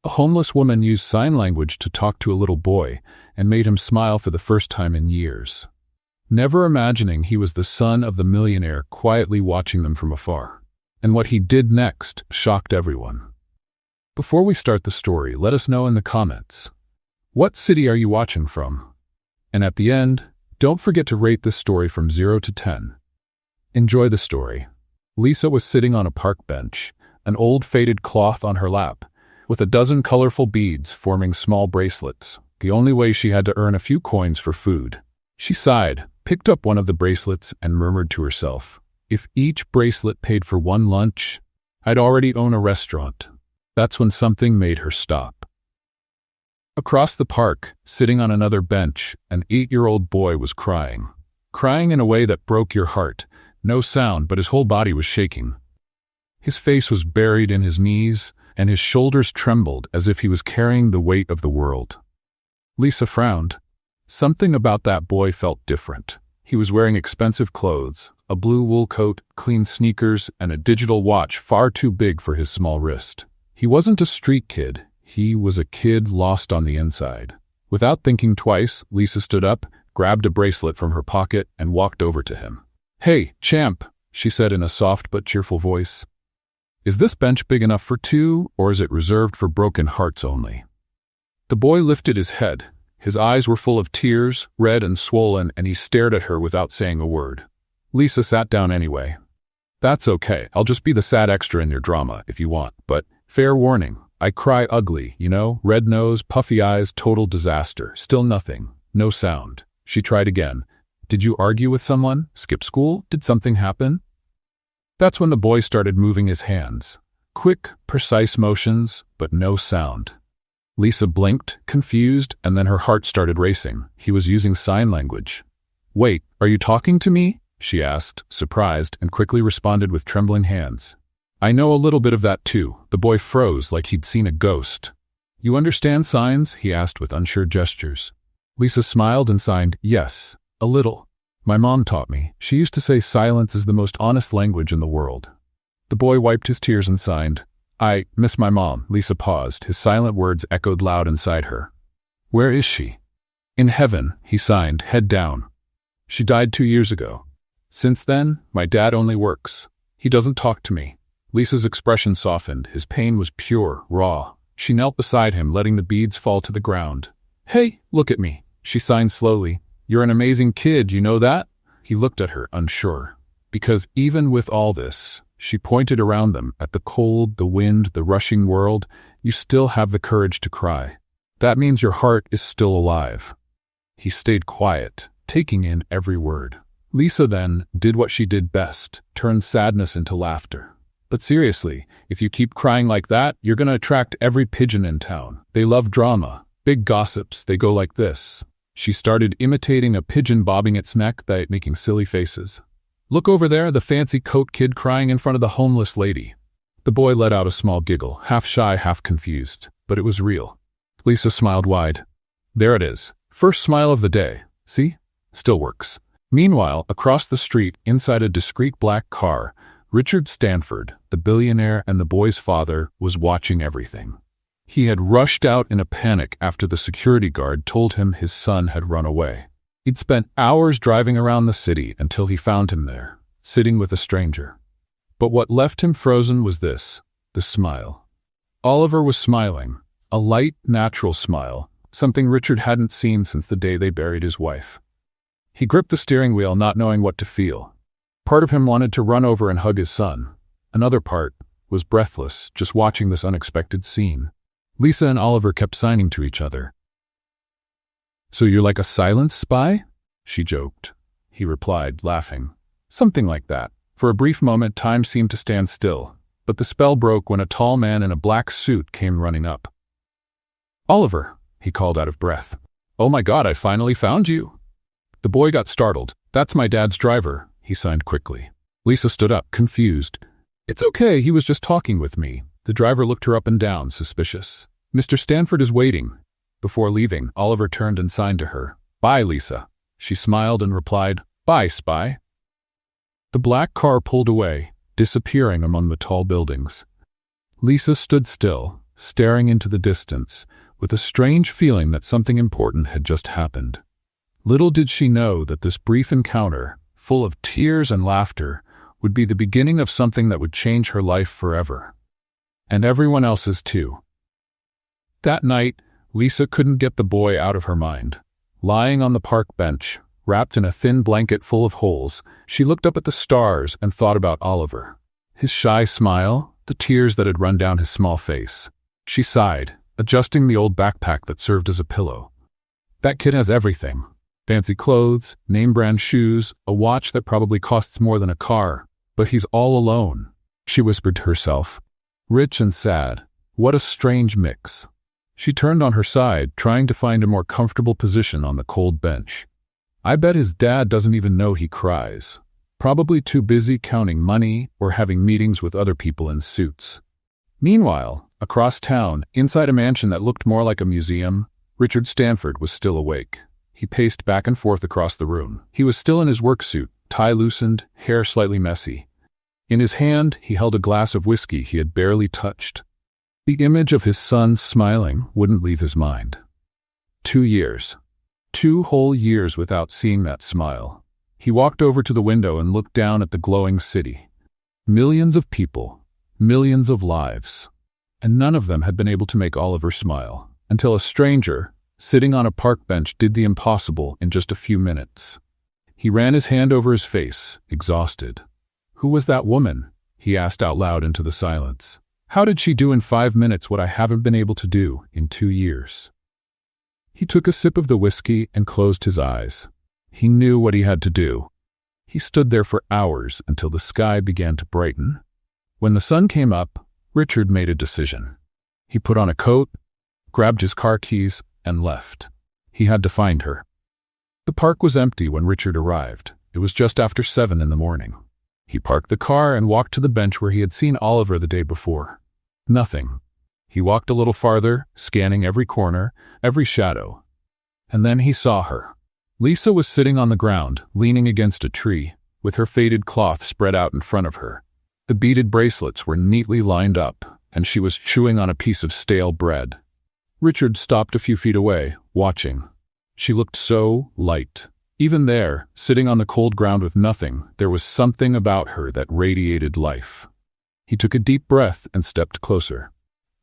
A homeless woman used sign language to talk to a little boy and made him smile for the first time in years, never imagining he was the son of the millionaire quietly watching them from afar. And what he did next shocked everyone. Before we start the story, let us know in the comments. What city are you watching from? And at the end, don't forget to rate this story from 0 to 10. Enjoy the story. Lisa was sitting on a park bench, an old faded cloth on her lap, with a dozen colorful beads forming small bracelets, the only way she had to earn a few coins for food. She sighed, picked up one of the bracelets, and murmured to herself, "If each bracelet paid for one lunch, I'd already own a restaurant." That's when something made her stop. Across the park, sitting on another bench, an 8-year-old boy was crying. Crying in a way that broke your heart. No sound, but his whole body was shaking. His face was buried in his knees, and his shoulders trembled as if he was carrying the weight of the world. Lisa frowned. Something about that boy felt different. He was wearing expensive clothes, a blue wool coat, clean sneakers, and a digital watch far too big for his small wrist. He wasn't a street kid. He was a kid lost on the inside. Without thinking twice, Lisa stood up, grabbed a bracelet from her pocket, and walked over to him. "Hey, champ," she said in a soft but cheerful voice. "Is this bench big enough for two, or is it reserved for broken hearts only?" The boy lifted his head. His eyes were full of tears, red and swollen, and he stared at her without saying a word. Lisa sat down anyway. "That's okay, I'll just be the sad extra in your drama if you want, but fair warning, I cry ugly, you know, red nose, puffy eyes, total disaster, still nothing, no sound." She tried again. "Did you argue with someone? Skip school? Did something happen?" That's when the boy started moving his hands. Quick, precise motions, but no sound. Lisa blinked, confused, and then her heart started racing. He was using sign language. "Wait, are you talking to me?" she asked, surprised, and quickly responded with trembling hands. "I know a little bit of that too." The boy froze like he'd seen a ghost. "You understand signs?" he asked with unsure gestures. Lisa smiled and signed, "Yes, a little. My mom taught me. She used to say silence is the most honest language in the world." The boy wiped his tears and signed, "I miss my mom." Lisa paused. His silent words echoed loud inside her. "Where is she?" "In heaven," he signed, head down. "She died 2 years ago. Since then, my dad only works. He doesn't talk to me." Lisa's expression softened. His pain was pure, raw. She knelt beside him, letting the beads fall to the ground. "Hey, look at me," she signed slowly. "You're an amazing kid, you know that?" He looked at her, unsure. Because even with all this, she pointed around them, at the cold, the wind, the rushing world, "you still have the courage to cry. That means your heart is still alive." He stayed quiet, taking in every word. Lisa then did what she did best, turned sadness into laughter. "But seriously, if you keep crying like that, you're gonna attract every pigeon in town. They love drama. Big gossips, they go like this." She started imitating a pigeon bobbing its neck, making silly faces. "Look over there, the fancy coat kid crying in front of the homeless lady." The boy let out a small giggle, half shy, half confused, but it was real. Lisa smiled wide. "There it is. First smile of the day. See? Still works." Meanwhile, across the street, inside a discreet black car, Richard Stanford, the billionaire and the boy's father, was watching everything. He had rushed out in a panic after the security guard told him his son had run away. He'd spent hours driving around the city until he found him there, sitting with a stranger. But what left him frozen was this, the smile. Oliver was smiling, a light, natural smile, something Richard hadn't seen since the day they buried his wife. He gripped the steering wheel, not knowing what to feel. Part of him wanted to run over and hug his son. Another part was breathless, just watching this unexpected scene. Lisa and Oliver kept signing to each other. "So you're like a silence spy?" she joked. He replied, laughing. "Something like that." For a brief moment, time seemed to stand still, but the spell broke when a tall man in a black suit came running up. "Oliver," he called out of breath. "Oh my God, I finally found you." The boy got startled. "That's my dad's driver," he signed quickly. Lisa stood up, confused. "It's okay, he was just talking with me." The driver looked her up and down, suspicious. "Mr. Stanford is waiting." Before leaving, Oliver turned and signed to her. "Bye, Lisa." She smiled and replied, "Bye, spy." The black car pulled away, disappearing among the tall buildings. Lisa stood still, staring into the distance, with a strange feeling that something important had just happened. Little did she know that this brief encounter, full of tears and laughter, would be the beginning of something that would change her life forever. And everyone else's too. That night, Lisa couldn't get the boy out of her mind. Lying on the park bench, wrapped in a thin blanket full of holes, she looked up at the stars and thought about Oliver. His shy smile, the tears that had run down his small face. She sighed, adjusting the old backpack that served as a pillow. That kid has everything. Fancy clothes, name-brand shoes, a watch that probably costs more than a car. But he's all alone, she whispered to herself. Rich and sad. What a strange mix. She turned on her side, trying to find a more comfortable position on the cold bench. I bet his dad doesn't even know he cries. Probably too busy counting money or having meetings with other people in suits. Meanwhile, across town, inside a mansion that looked more like a museum, Richard Stanford was still awake. He paced back and forth across the room. He was still in his work suit, tie loosened, hair slightly messy. In his hand, he held a glass of whiskey he had barely touched. The image of his son smiling wouldn't leave his mind. 2 years. 2 whole years without seeing that smile. He walked over to the window and looked down at the glowing city. Millions of people, millions of lives. And none of them had been able to make Oliver smile, until a stranger, sitting on a park bench, did the impossible in just a few minutes. He ran his hand over his face, exhausted. Who was that woman? He asked out loud into the silence. How did she do in 5 minutes what I haven't been able to do in 2 years? He took a sip of the whiskey and closed his eyes. He knew what he had to do. He stood there for hours until the sky began to brighten. When the sun came up, Richard made a decision. He put on a coat, grabbed his car keys, and left. He had to find her. The park was empty when Richard arrived. It was just after 7 in the morning. He parked the car and walked to the bench where he had seen Oliver the day before. Nothing. He walked a little farther, scanning every corner, every shadow. And then he saw her. Lisa was sitting on the ground, leaning against a tree, with her faded cloth spread out in front of her. The beaded bracelets were neatly lined up, and she was chewing on a piece of stale bread. Richard stopped a few feet away, watching. She looked so light. Even there, sitting on the cold ground with nothing, there was something about her that radiated life. He took a deep breath and stepped closer.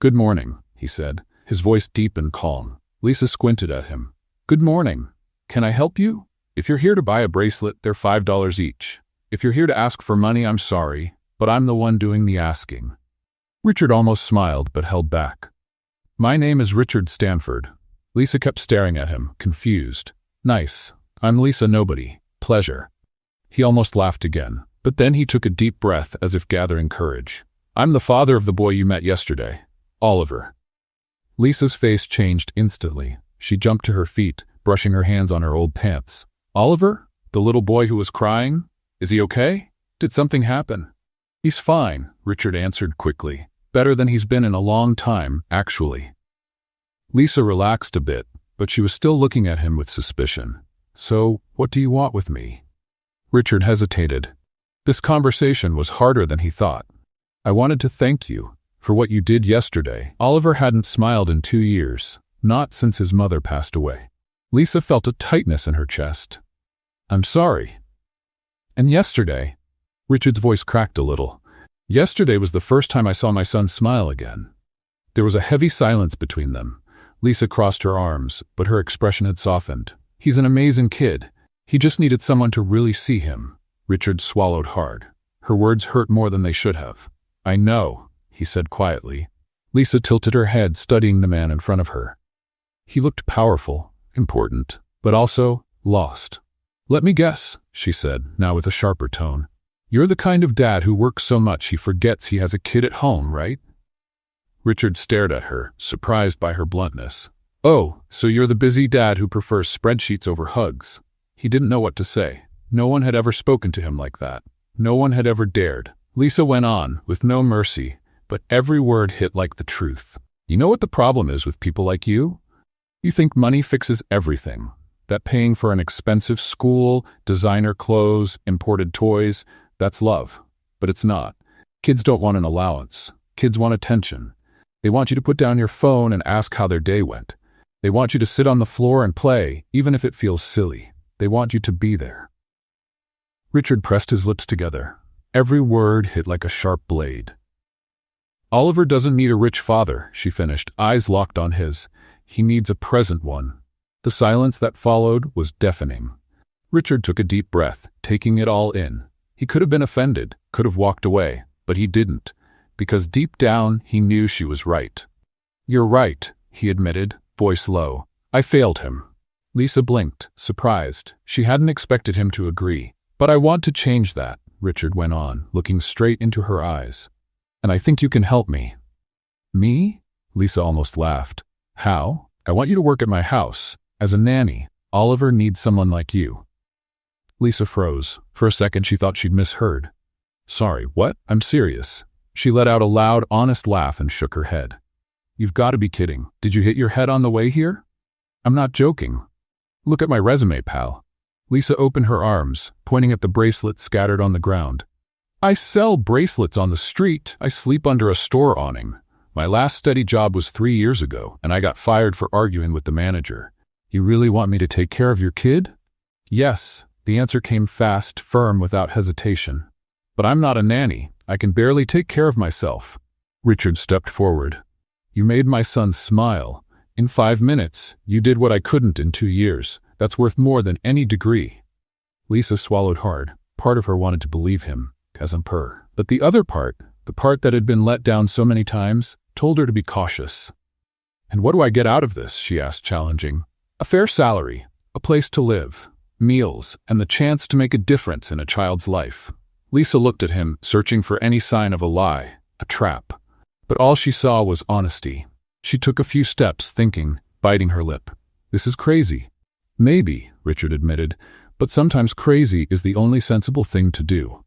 "Good morning," he said, his voice deep and calm. Lisa squinted at him. "Good morning. Can I help you? If you're here to buy a bracelet, they're $5 each. If you're here to ask for money, I'm sorry, but I'm the one doing the asking." Richard almost smiled but held back. "My name is Richard Stanford." Lisa kept staring at him, confused. "Nice. I'm Lisa Nobody. Pleasure." He almost laughed again, but then he took a deep breath as if gathering courage. "I'm the father of the boy you met yesterday, Oliver." Lisa's face changed instantly. She jumped to her feet, brushing her hands on her old pants. "Oliver? The little boy who was crying? Is he okay? Did something happen?" "He's fine," Richard answered quickly. "Better than he's been in a long time, actually." Lisa relaxed a bit, but she was still looking at him with suspicion. "So, what do you want with me?" Richard hesitated. This conversation was harder than he thought. "I wanted to thank you for what you did yesterday." Oliver hadn't smiled in 2 years, not since his mother passed away. Lisa felt a tightness in her chest. "I'm sorry." "And yesterday?" Richard's voice cracked a little. "Yesterday was the first time I saw my son smile again." There was a heavy silence between them. Lisa crossed her arms, but her expression had softened. "He's an amazing kid. He just needed someone to really see him." Richard swallowed hard. Her words hurt more than they should have. "I know," he said quietly. Lisa tilted her head, studying the man in front of her. He looked powerful, important, but also lost. "Let me guess," she said, now with a sharper tone. "You're the kind of dad who works so much he forgets he has a kid at home, right?" Richard stared at her, surprised by her bluntness. "Oh, so you're the busy dad who prefers spreadsheets over hugs." He didn't know what to say. No one had ever spoken to him like that. No one had ever dared. Lisa went on, with no mercy, but every word hit like the truth. "You know what the problem is with people like you? You think money fixes everything. That paying for an expensive school, designer clothes, imported toys, that's love. But it's not. Kids don't want an allowance. Kids want attention. They want you to put down your phone and ask how their day went. They want you to sit on the floor and play, even if it feels silly. They want you to be there. Richard pressed his lips together. Every word hit like a sharp blade. Oliver doesn't need a rich father, she finished, eyes locked on his. He needs a present one. The silence that followed was deafening. Richard took a deep breath, taking it all in. He could have been offended, could have walked away, but he didn't, because deep down he knew she was right. "You're right," he admitted, voice low. "I failed him." Lisa blinked, surprised. She hadn't expected him to agree. "But I want to change that," Richard went on, looking straight into her eyes. "And I think you can help me." "Me?" Lisa almost laughed. "How? I want you to work at my house. As a nanny. Oliver needs someone like you." Lisa froze. For a second she thought she'd misheard. "Sorry, what? I'm serious." She let out a loud, honest laugh and shook her head. "You've got to be kidding. Did you hit your head on the way here?" "I'm not joking. Look at my resume, pal." Lisa opened her arms, pointing at the bracelets scattered on the ground. "I sell bracelets on the street. I sleep under a store awning. My last steady job was 3 years ago, and I got fired for arguing with the manager. You really want me to take care of your kid?" "Yes." The answer came fast, firm, without hesitation. "But I'm not a nanny. I can barely take care of myself." Richard stepped forward. "You made my son smile. In 5 minutes, you did what I couldn't in 2 years. That's worth more than any degree." Lisa swallowed hard. Part of her wanted to believe him, but the other part, the part that had been let down so many times, told her to be cautious. "And what do I get out of this?" she asked, challenging. "A fair salary, a place to live, meals, and the chance to make a difference in a child's life." Lisa looked at him, searching for any sign of a lie, a trap. But all she saw was honesty. She took a few steps, thinking, biting her lip. "This is crazy." "Maybe," Richard admitted, "but sometimes crazy is the only sensible thing to do."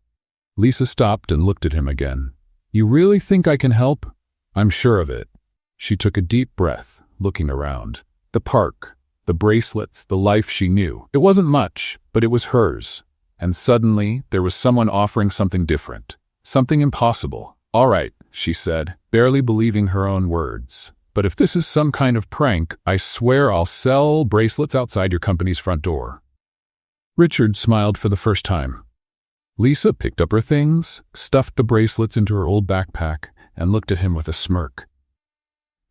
Lisa stopped and looked at him again. "You really think I can help?" "I'm sure of it." She took a deep breath, looking around. The park, the bracelets, the life she knew. It wasn't much, but it was hers. And suddenly, there was someone offering something different. Something impossible. "All right," she said, barely believing her own words. "But if this is some kind of prank, I swear I'll sell bracelets outside your company's front door." Richard smiled for the first time. Lisa picked up her things, stuffed the bracelets into her old backpack, and looked at him with a smirk.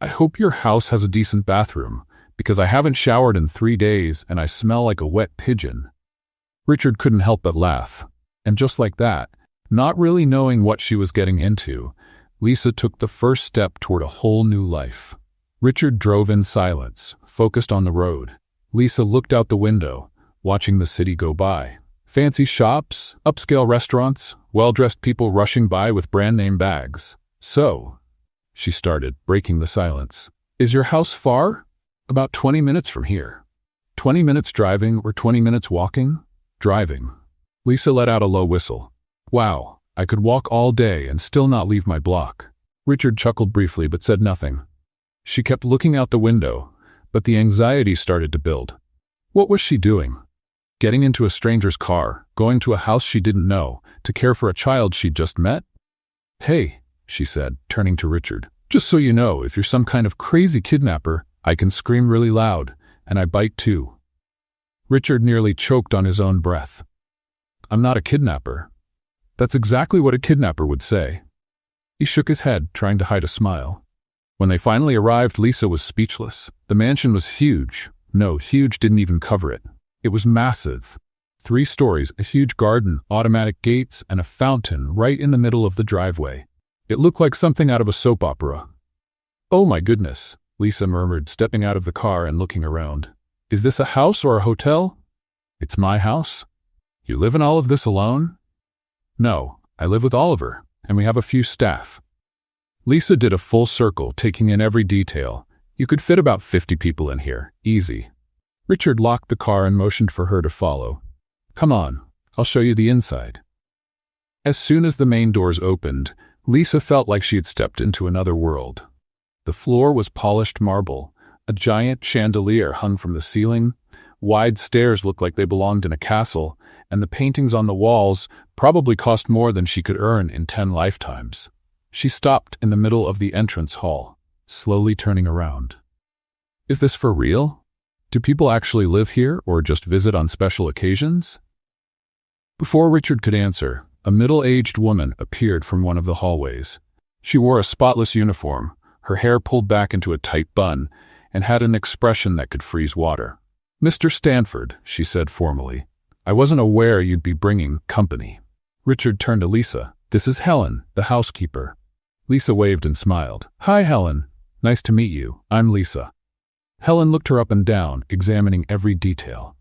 "I hope your house has a decent bathroom, because I haven't showered in 3 days and I smell like a wet pigeon." Richard couldn't help but laugh. And just like that, not really knowing what she was getting into, Lisa took the first step toward a whole new life. Richard drove in silence, focused on the road. Lisa looked out the window, watching the city go by. Fancy shops, upscale restaurants, well-dressed people rushing by with brand-name bags. "So," she started, breaking the silence, "is your house far?" "About 20 minutes from here." 20 minutes driving or 20 minutes walking? Driving. Lisa let out a low whistle. "Wow, I could walk all day and still not leave my block." Richard chuckled briefly but said nothing. She kept looking out the window, but the anxiety started to build. What was she doing? Getting into a stranger's car, going to a house she didn't know, to care for a child she'd just met? "Hey," she said, turning to Richard, "just so you know, if you're some kind of crazy kidnapper, I can scream really loud, and I bite too." Richard nearly choked on his own breath. "I'm not a kidnapper." "That's exactly what a kidnapper would say." He shook his head, trying to hide a smile. When they finally arrived, Lisa was speechless. The mansion was huge. No, huge didn't even cover it. It was massive. 3 stories, a huge garden, automatic gates, and a fountain right in the middle of the driveway. It looked like something out of a soap opera. "Oh my goodness," Lisa murmured, stepping out of the car and looking around. "Is this a house or a hotel?" "It's my house." "You live in all of this alone?" "No, I live with Oliver, and we have a few staff." Lisa did a full circle, taking in every detail. "You could fit about 50 people in here, easy." Richard locked the car and motioned for her to follow. "Come on, I'll show you the inside." As soon as the main doors opened, Lisa felt like she had stepped into another world. The floor was polished marble. A giant chandelier hung from the ceiling. Wide stairs looked like they belonged in a castle, and the paintings on the walls probably cost more than she could earn in 10 lifetimes. She stopped in the middle of the entrance hall. slowly turning around. Is this for real? Do people actually live here or just visit on special occasions? Before Richard could answer, a middle-aged woman appeared from one of the hallways. She wore a spotless uniform, her hair pulled back into a tight bun, and had an expression that could freeze water. "Mr. Stanford," she said formally, "I wasn't aware you'd be bringing company." Richard turned to Lisa. "This is Helen, the housekeeper." Lisa waved and smiled. "Hi, Helen. Nice to meet you. I'm Lisa." Helen looked her up and down, examining every detail.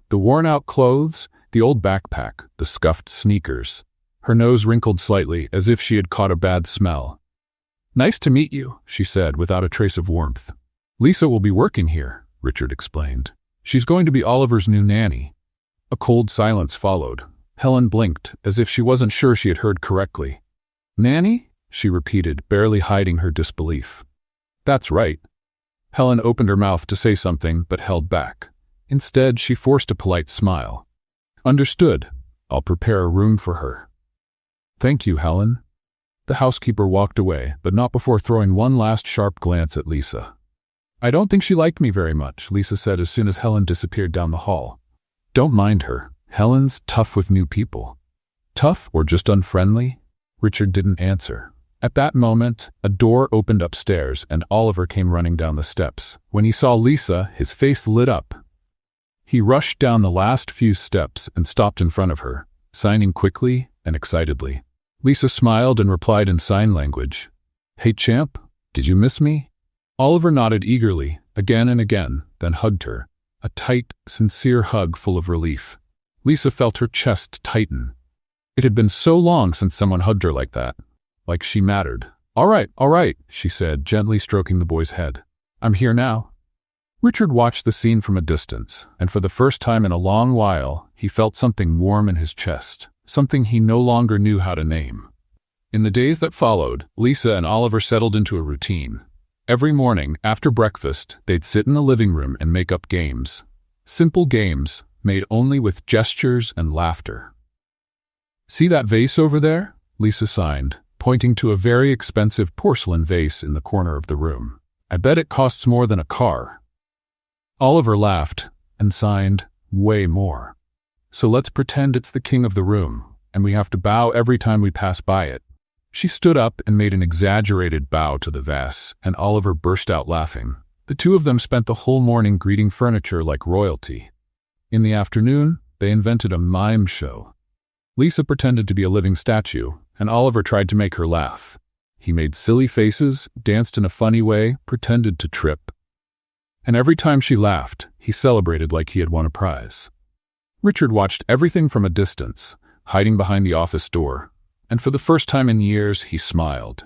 The worn-out clothes, the old backpack, the scuffed sneakers. Her nose wrinkled slightly, as if she had caught a bad smell. "Nice to meet you," she said, without a trace of warmth. "Lisa will be working here," Richard explained. "She's going to be Oliver's new nanny." A cold silence followed. Helen blinked, as if she wasn't sure she had heard correctly. "Nanny?" she repeated, barely hiding her disbelief. "That's right." Helen opened her mouth to say something, but held back. Instead, she forced a polite smile. "Understood. I'll prepare a room for her." "Thank you, Helen." The housekeeper walked away, but not before throwing one last sharp glance at Lisa. "I don't think she liked me very much," Lisa said as soon as Helen disappeared down the hall. "Don't mind her. Helen's tough with new people." "Tough or just unfriendly?" Richard didn't answer. At that moment, a door opened upstairs and Oliver came running down the steps. When he saw Lisa, his face lit up. He rushed down the last few steps and stopped in front of her, signing quickly and excitedly. Lisa smiled and replied in sign language. "Hey, champ, did you miss me?" Oliver nodded eagerly, again and again, then hugged her. A tight, sincere hug full of relief. Lisa felt her chest tighten. It had been so long since someone hugged her like that. Like she mattered. All right, she said, gently stroking the boy's head. "I'm here now." Richard watched the scene from a distance, and for the first time in a long while, he felt something warm in his chest, something he no longer knew how to name. In the days that followed, Lisa and Oliver settled into a routine. Every morning, after breakfast, they'd sit in the living room and make up games. Simple games, made only with gestures and laughter. "See that vase over there?" Lisa signed, pointing to a very expensive porcelain vase in the corner of the room. "I bet it costs more than a car." Oliver laughed and signed, "Way more. So let's pretend it's the king of the room, and we have to bow every time we pass by it." She stood up and made an exaggerated bow to the vase, and Oliver burst out laughing. The two of them spent the whole morning greeting furniture like royalty. In the afternoon, they invented a mime show. Lisa pretended to be a living statue, and Oliver tried to make her laugh. He made silly faces, danced in a funny way, pretended to trip. And every time she laughed, he celebrated like he had won a prize. Richard watched everything from a distance, hiding behind the office door, and for the first time in years, he smiled.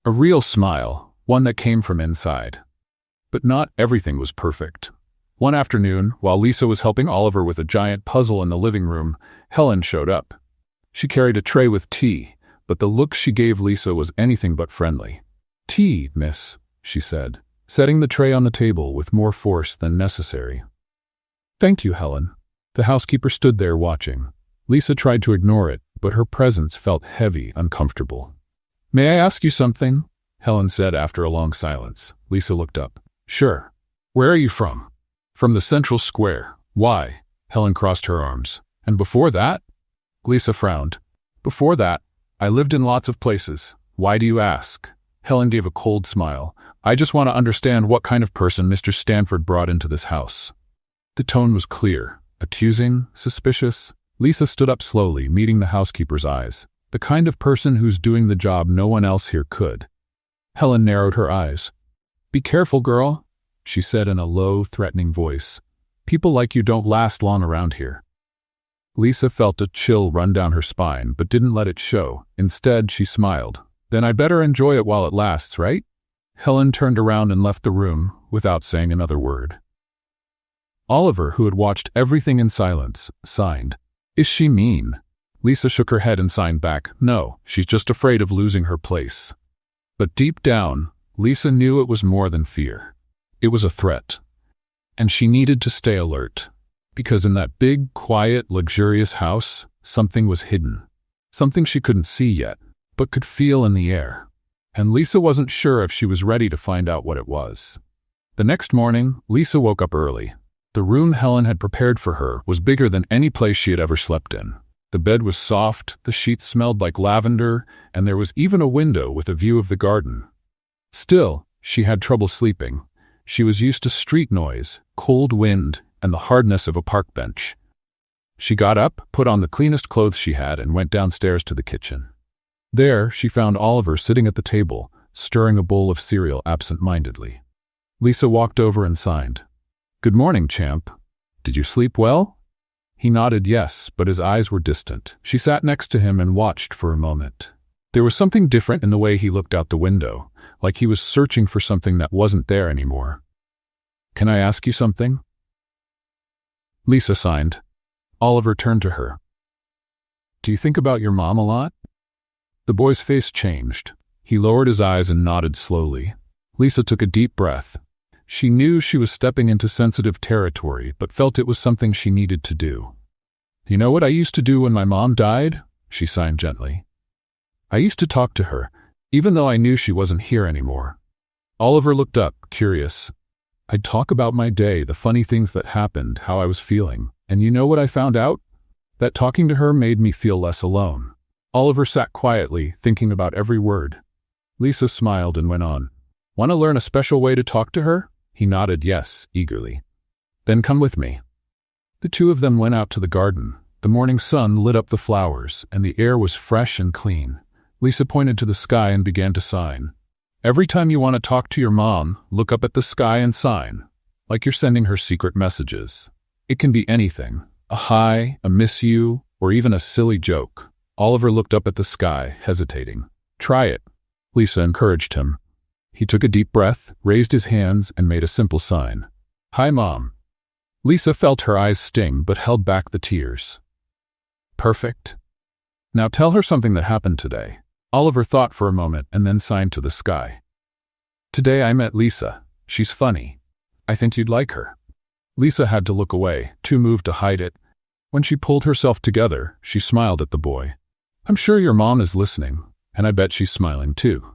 A real smile, one that came from inside. But not everything was perfect. One afternoon, while Lisa was helping Oliver with a giant puzzle in the living room, Helen showed up. She carried a tray with tea, but the look she gave Lisa was anything but friendly. "Tea, miss," she said, setting the tray on the table with more force than necessary. "Thank you, Helen." The housekeeper stood there watching. Lisa tried to ignore it, but her presence felt heavy, uncomfortable. "May I ask you something?" Helen said after a long silence. Lisa looked up. "Sure. Where are you from?" "From the Central Square." "Why?" Helen crossed her arms. "And before that?" Lisa frowned. "Before that, I lived in lots of places. Why do you ask?" Helen gave a cold smile. "I just want to understand what kind of person Mr. Stanford brought into this house." The tone was clear, accusing, suspicious. Lisa stood up slowly, meeting the housekeeper's eyes. "The kind of person who's doing the job no one else here could." Helen narrowed her eyes. "Be careful, girl," she said in a low, threatening voice. "People like you don't last long around here." Lisa felt a chill run down her spine, but didn't let it show. Instead, she smiled. "Then I better enjoy it while it lasts, right?" Helen turned around and left the room, without saying another word. Oliver, who had watched everything in silence, signed. "Is she mean?" Lisa shook her head and signed back. "No, she's just afraid of losing her place." But deep down, Lisa knew it was more than fear. It was a threat. And she needed to stay alert. Because in that big, quiet, luxurious house, something was hidden. Something she couldn't see yet, but could feel in the air. and Lisa wasn't sure if she was ready to find out what it was. The next morning, Lisa woke up early. The room Helen had prepared for her was bigger than any place she had ever slept in. The bed was soft, the sheets smelled like lavender, and there was even a window with a view of the garden. Still, she had trouble sleeping. She was used to street noise, cold wind, and the hardness of a park bench. She got up, put on the cleanest clothes she had, and went downstairs to the kitchen. There, she found Oliver sitting at the table, stirring a bowl of cereal absent-mindedly. Lisa walked over and signed. "Good morning, champ. Did you sleep well?" He nodded yes, but his eyes were distant. She sat next to him and watched for a moment. There was something different in the way he looked out the window, like he was searching for something that wasn't there anymore. "Can I ask you something?" Lisa signed. Oliver turned to her. "Do you think about your mom a lot?" The boy's face changed. He lowered his eyes and nodded slowly. Lisa took a deep breath. She knew she was stepping into sensitive territory, but felt it was something she needed to do. "You know what I used to do when my mom died?" she signed gently. "I used to talk to her, even though I knew she wasn't here anymore." Oliver looked up, curious. "I'd talk about my day, the funny things that happened, how I was feeling. And you know what I found out? That talking to her made me feel less alone." Oliver sat quietly, thinking about every word. Lisa smiled and went on. "Want to learn a special way to talk to her?" He nodded yes, eagerly. "Then come with me." The two of them went out to the garden. The morning sun lit up the flowers, and the air was fresh and clean. Lisa pointed to the sky and began to sign. "Every time you want to talk to your mom, look up at the sky and sign, like you're sending her secret messages. It can be anything, a hi, a miss you, or even a silly joke." Oliver looked up at the sky, hesitating. "Try it," Lisa encouraged him. He took a deep breath, raised his hands, and made a simple sign. "Hi, Mom." Lisa felt her eyes sting, but held back the tears. "Perfect. Now tell her something that happened today." Oliver thought for a moment and then signed to the sky. "Today I met Lisa. She's funny. I think you'd like her." Lisa had to look away, too moved to hide it. When she pulled herself together, she smiled at the boy. "I'm sure your mom is listening, and I bet she's smiling too."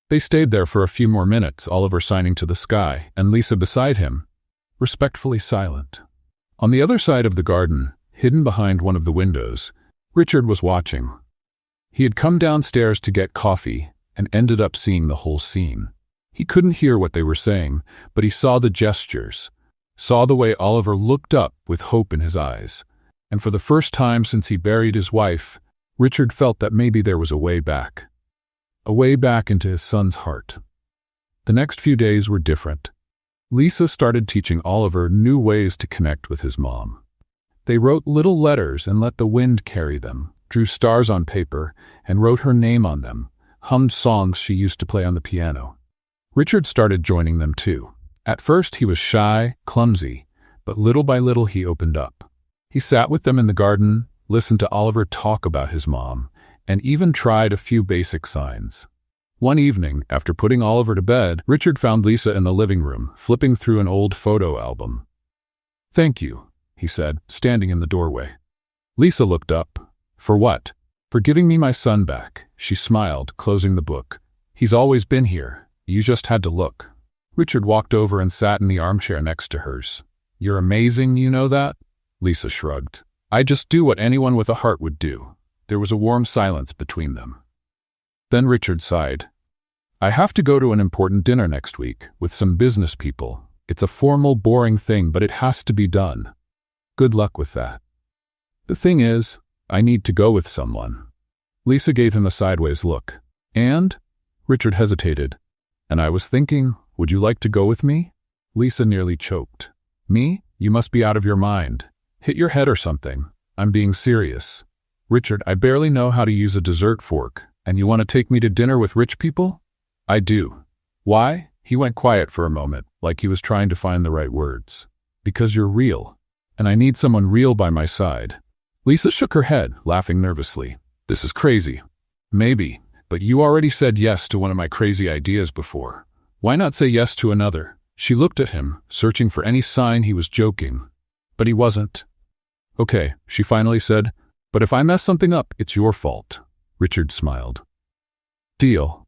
They stayed there for a few more minutes, Oliver signing to the sky, and Lisa beside him, respectfully silent. On the other side of the garden, hidden behind one of the windows, Richard was watching. He had come downstairs to get coffee and ended up seeing the whole scene. He couldn't hear what they were saying, but he saw the gestures, saw the way Oliver looked up with hope in his eyes. And for the first time since he buried his wife, Richard felt that maybe there was a way back into his son's heart. The next few days were different. Lisa started teaching Oliver new ways to connect with his mom. They wrote little letters and let the wind carry them, drew stars on paper, and wrote her name on them, hummed songs she used to play on the piano. Richard started joining them too. At first he was shy, clumsy, but little by little he opened up. He sat with them in the garden, listened to Oliver talk about his mom, and even tried a few basic signs. One evening, after putting Oliver to bed, Richard found Lisa in the living room, flipping through an old photo album. "Thank you," he said, standing in the doorway. Lisa looked up. "For what?" "For giving me my son back," she smiled, closing the book. "He's always been here. You just had to look." Richard walked over and sat in the armchair next to hers. "You're amazing, you know that?" Lisa shrugged. "I just do what anyone with a heart would do." There was a warm silence between them. Then Richard sighed. "I have to go to an important dinner next week with some business people. It's a formal, boring thing, but it has to be done. Good luck with that." "The thing is, I need to go with someone." Lisa gave him a sideways look. "And?" Richard hesitated. "And I was thinking, would you like to go with me?" Lisa nearly choked. "Me? You must be out of your mind. Hit your head or something. I'm being serious." "Richard, I barely know how to use a dessert fork, and you want to take me to dinner with rich people?" "I do." "Why?" He went quiet for a moment, like he was trying to find the right words. "Because you're real, and I need someone real by my side." Lisa shook her head, laughing nervously. "This is crazy." "Maybe, but you already said yes to one of my crazy ideas before. Why not say yes to another?" She looked at him, searching for any sign he was joking. But he wasn't. "Okay," she finally said, "but if I mess something up, it's your fault." Richard smiled. "Deal."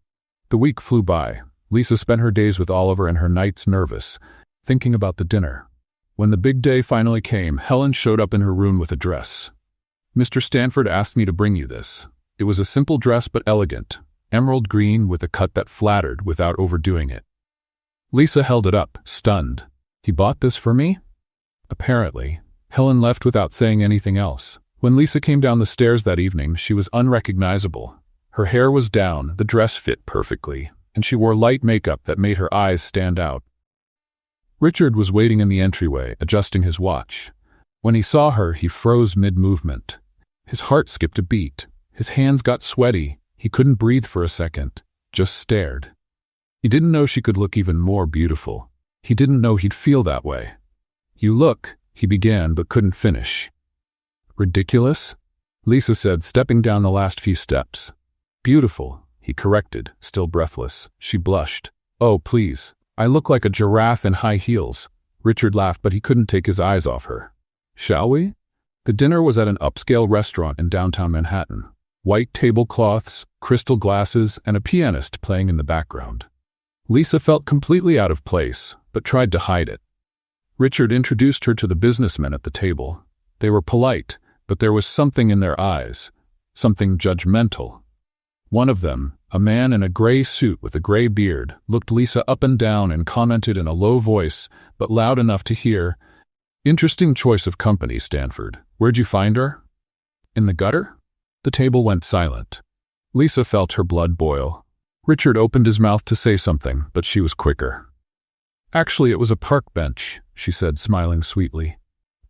The week flew by. Lisa spent her days with Oliver and her nights nervous, thinking about the dinner. When the big day finally came, Helen showed up in her room with a dress. "Mr. Stanford asked me to bring you this." It was a simple dress but elegant, emerald green with a cut that flattered without overdoing it. Lisa held it up, stunned. "He bought this for me?" Apparently. Helen left without saying anything else. When Lisa came down the stairs that evening, she was unrecognizable. Her hair was down, the dress fit perfectly, and she wore light makeup that made her eyes stand out. Richard was waiting in the entryway, adjusting his watch. When he saw her, he froze mid-movement. His heart skipped a beat. His hands got sweaty. He couldn't breathe for a second, just stared. He didn't know she could look even more beautiful. He didn't know he'd feel that way. "You look," he began but couldn't finish. "Ridiculous?" Lisa said, stepping down the last few steps. "Beautiful," he corrected, still breathless. She blushed. "Oh, please. I look like a giraffe in high heels." Richard laughed, but he couldn't take his eyes off her. "Shall we?" The dinner was at an upscale restaurant in downtown Manhattan. White tablecloths, crystal glasses, and a pianist playing in the background. Lisa felt completely out of place, but tried to hide it. Richard introduced her to the businessmen at the table. They were polite, but there was something in their eyes, something judgmental. One of them, a man in a gray suit with a gray beard, looked Lisa up and down and commented in a low voice, but loud enough to hear, "Interesting choice of company, Stanford. Where'd you find her?" "In the gutter?" The table went silent. Lisa felt her blood boil. Richard opened his mouth to say something, but she was quicker. "Actually, it was a park bench," she said, smiling sweetly.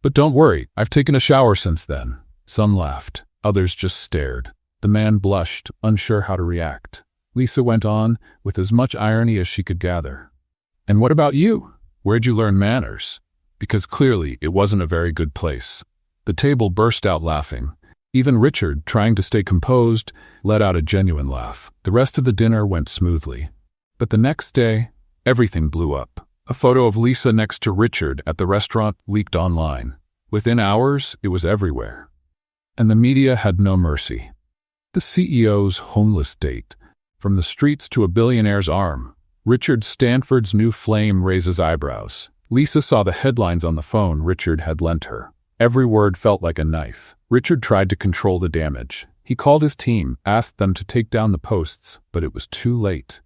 "But don't worry, I've taken a shower since then." Some laughed, others just stared. The man blushed, unsure how to react. Lisa went on, with as much irony as she could gather. "And what about you? Where'd you learn manners?" Because clearly it wasn't a very good place. The table burst out laughing. Even Richard, trying to stay composed, let out a genuine laugh. The rest of the dinner went smoothly. But the next day, everything blew up. A photo of Lisa next to Richard at the restaurant leaked online. Within hours, it was everywhere. And the media had no mercy. The CEO's homeless date. From the streets to a billionaire's arm. Richard Stanford's new flame raises eyebrows. Lisa saw the headlines on the phone Richard had lent her. Every word felt like a knife. Richard tried to control the damage. He called his team, asked them to take down the posts, but it was too late.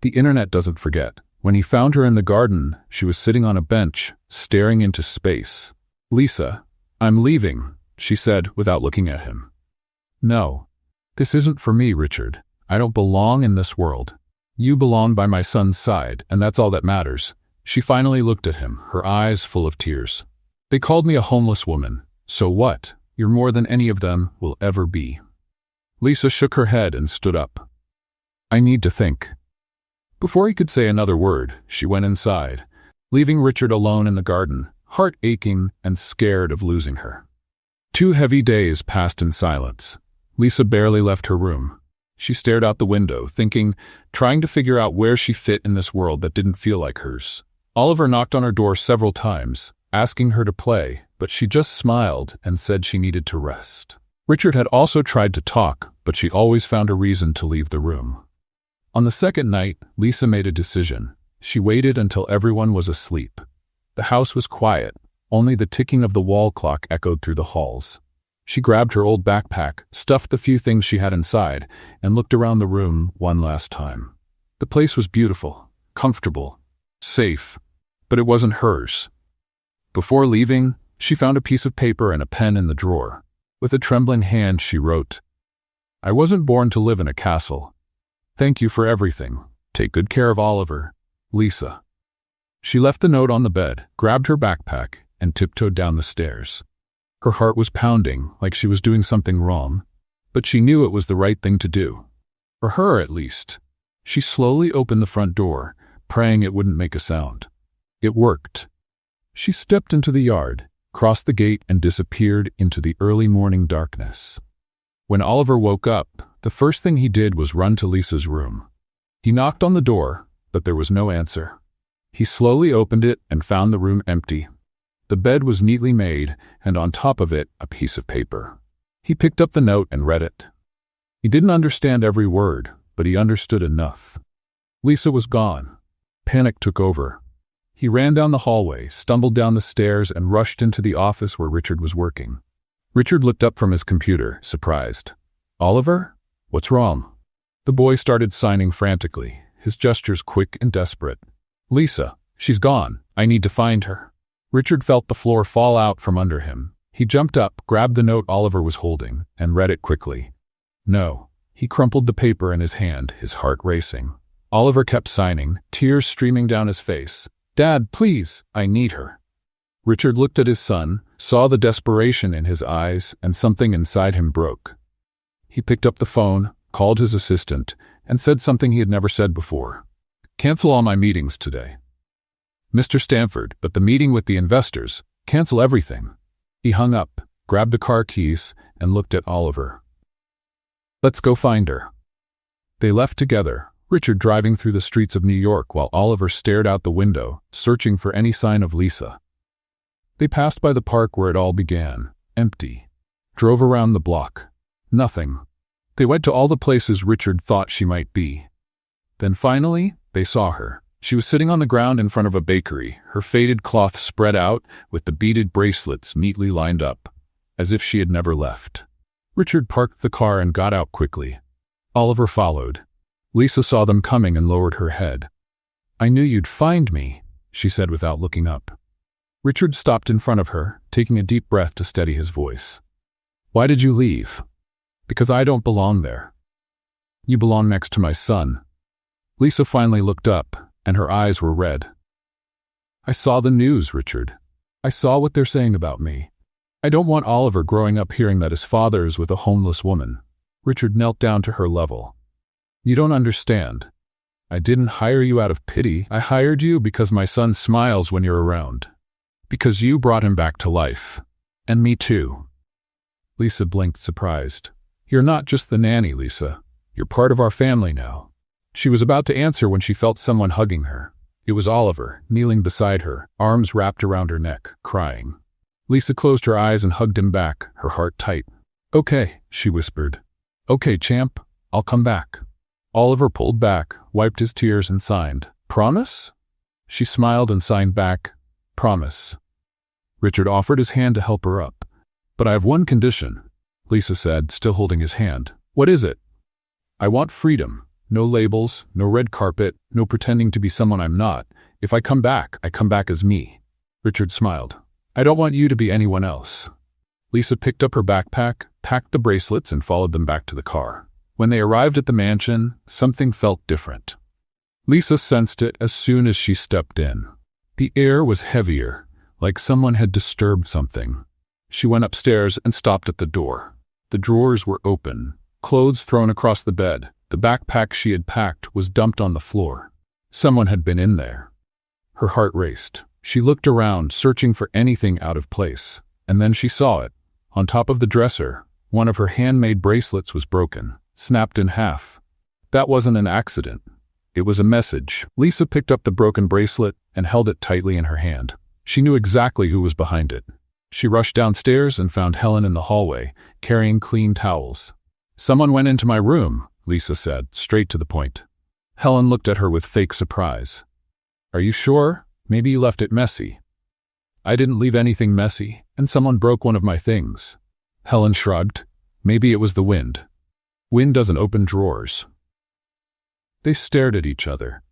The internet doesn't forget. When he found her in the garden, she was sitting on a bench, staring into space. "Lisa, I'm leaving," she said without looking at him. "No. This isn't for me, Richard. I don't belong in this world. You belong by my son's side, and that's all that matters." She finally looked at him, her eyes full of tears. "They called me a homeless woman. So what? You're more than any of them will ever be." Lisa shook her head and stood up. "I need to think." Before he could say another word, she went inside, leaving Richard alone in the garden, heart aching and scared of losing her. 2 heavy days passed in silence. Lisa barely left her room. She stared out the window, thinking, trying to figure out where she fit in this world that didn't feel like hers. Oliver knocked on her door several times, asking her to play, but she just smiled and said she needed to rest. Richard had also tried to talk, but she always found a reason to leave the room. On the second night, Lisa made a decision. She waited until everyone was asleep. The house was quiet. Only the ticking of the wall clock echoed through the halls. She grabbed her old backpack, stuffed the few things she had inside, and looked around the room one last time. The place was beautiful, comfortable, safe, but it wasn't hers. Before leaving, she found a piece of paper and a pen in the drawer. With a trembling hand, she wrote, "I wasn't born to live in a castle. Thank you for everything. Take good care of Oliver. Lisa." She left the note on the bed, grabbed her backpack, and tiptoed down the stairs. Her heart was pounding, like she was doing something wrong, but she knew it was the right thing to do. For her, at least. She slowly opened the front door, praying it wouldn't make a sound. It worked. She stepped into the yard, crossed the gate, and disappeared into the early morning darkness. When Oliver woke up, the first thing he did was run to Lisa's room. He knocked on the door, but there was no answer. He slowly opened it and found the room empty. The bed was neatly made, and on top of it, a piece of paper. He picked up the note and read it. He didn't understand every word, but he understood enough. Lisa was gone. Panic took over. He ran down the hallway, stumbled down the stairs, and rushed into the office where Richard was working. Richard looked up from his computer, surprised. "Oliver? What's wrong?" The boy started signing frantically, his gestures quick and desperate. "Lisa, she's gone. I need to find her." Richard felt the floor fall out from under him. He jumped up, grabbed the note Oliver was holding, and read it quickly. No. He crumpled the paper in his hand, his heart racing. Oliver kept signing, tears streaming down his face. "Dad, please, I need her." Richard looked at his son, saw the desperation in his eyes, and something inside him broke. He picked up the phone, called his assistant, and said something he had never said before. "Cancel all my meetings today." "Mr. Stanford, but the meeting with the investors, cancel everything." He hung up, grabbed the car keys, and looked at Oliver. "Let's go find her." They left together, Richard driving through the streets of New York while Oliver stared out the window, searching for any sign of Lisa. They passed by the park where it all began, empty. Drove around the block. Nothing. They went to all the places Richard thought she might be. Then finally, they saw her. She was sitting on the ground in front of a bakery, her faded cloth spread out, with the beaded bracelets neatly lined up, as if she had never left. Richard parked the car and got out quickly. Oliver followed. Lisa saw them coming and lowered her head. "I knew you'd find me," she said without looking up. Richard stopped in front of her, taking a deep breath to steady his voice. "Why did you leave?" "Because I don't belong there." "You belong next to my son." Lisa finally looked up, and her eyes were red. "I saw the news, Richard. I saw what they're saying about me. I don't want Oliver growing up hearing that his father is with a homeless woman." Richard knelt down to her level. "You don't understand. I didn't hire you out of pity. I hired you because my son smiles when you're around. Because you brought him back to life. And me too." Lisa blinked, surprised. "You're not just the nanny, Lisa. You're part of our family now." She was about to answer when she felt someone hugging her. It was Oliver, kneeling beside her, arms wrapped around her neck, crying. Lisa closed her eyes and hugged him back, her heart tight. "Okay," she whispered. "Okay, champ, I'll come back." Oliver pulled back, wiped his tears, and signed. "Promise?" She smiled and signed back, "Promise." Richard offered his hand to help her up. "But I have one condition," Lisa said, still holding his hand. "What is it?" "I want freedom. No labels, no red carpet, no pretending to be someone I'm not. If I come back as me." Richard smiled. "I don't want you to be anyone else." Lisa picked up her backpack, packed the bracelets, and followed them back to the car. When they arrived at the mansion, something felt different. Lisa sensed it as soon as she stepped in. The air was heavier, like someone had disturbed something. She went upstairs and stopped at the door. The drawers were open, clothes thrown across the bed. The backpack she had packed was dumped on the floor. Someone had been in there. Her heart raced. She looked around, searching for anything out of place, and then she saw it. On top of the dresser, one of her handmade bracelets was broken, snapped in half. That wasn't an accident. It was a message. Lisa picked up the broken bracelet and held it tightly in her hand. She knew exactly who was behind it. She rushed downstairs and found Helen in the hallway, carrying clean towels. "Someone went into my room," Lisa said, straight to the point. Helen looked at her with fake surprise. "Are you sure? Maybe you left it messy." "I didn't leave anything messy, and someone broke one of my things." Helen shrugged. "Maybe it was the wind. Wind doesn't open drawers." They stared at each other.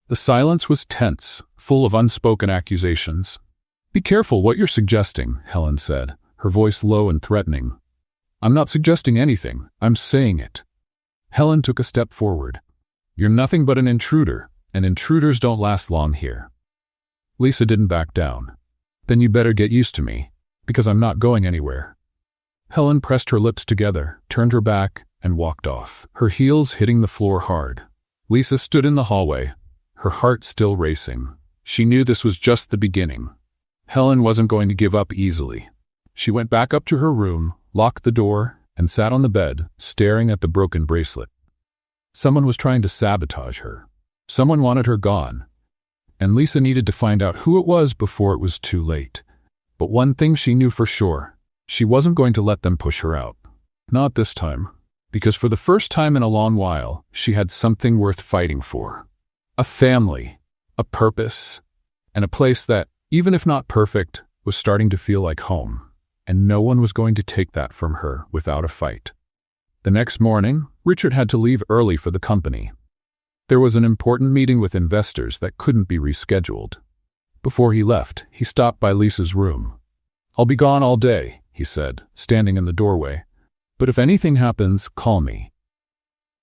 The silence was tense, full of unspoken accusations. "Be careful what you're suggesting," Helen said, her voice low and threatening. "I'm not suggesting anything. I'm saying it." Helen took a step forward. "You're nothing but an intruder, and intruders don't last long here." Lisa didn't back down. "Then you better get used to me, because I'm not going anywhere." Helen pressed her lips together, turned her back, and walked off, her heels hitting the floor hard. Lisa stood in the hallway, her heart still racing. She knew this was just the beginning. Helen wasn't going to give up easily. She went back up to her room, locked the door, and sat on the bed, staring at the broken bracelet. Someone was trying to sabotage her. Someone wanted her gone. And Lisa needed to find out who it was before it was too late. But one thing she knew for sure, she wasn't going to let them push her out. Not this time. Because for the first time in a long while, she had something worth fighting for. A family, a purpose, and a place that, even if not perfect, was starting to feel like home. And no one was going to take that from her without a fight. The next morning, Richard had to leave early for the company. There was an important meeting with investors that couldn't be rescheduled. Before he left, he stopped by Lisa's room. "I'll be gone all day," he said, standing in the doorway. "But if anything happens, call me."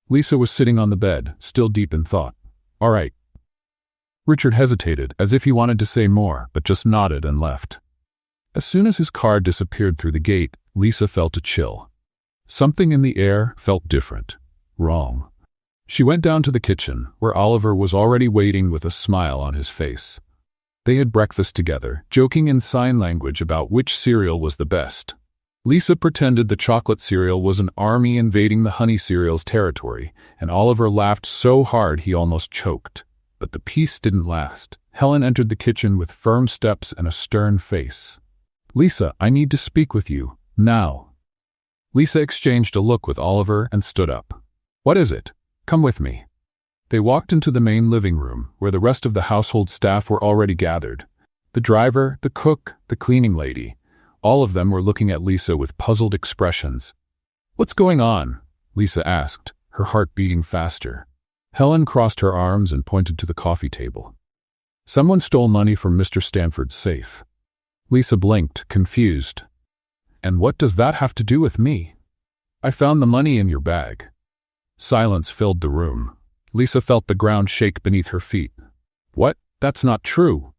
Lisa was sitting on the bed, still deep in thought. "All right." Richard hesitated, as if he wanted to say more, but just nodded and left. As soon as his car disappeared through the gate, Lisa felt a chill. Something in the air felt different, wrong. She went down to the kitchen, where Oliver was already waiting with a smile on his face. They had breakfast together, joking in sign language about which cereal was the best. Lisa pretended the chocolate cereal was an army invading the honey cereal's territory, and Oliver laughed so hard he almost choked. But the peace didn't last. Helen entered the kitchen with firm steps and a stern face. "Lisa, I need to speak with you, now." Lisa exchanged a look with Oliver and stood up. "What is it? Come with me." They walked into the main living room, where the rest of the household staff were already gathered. The driver, the cook, the cleaning lady. All of them were looking at Lisa with puzzled expressions. "What's going on?" Lisa asked, her heart beating faster. Helen crossed her arms and pointed to the coffee table. "Someone stole money from Mr. Stanford's safe." Lisa blinked, confused. "And what does that have to do with me?" "I found the money in your bag." Silence filled the room. Lisa felt the ground shake beneath her feet. "What? That's not true."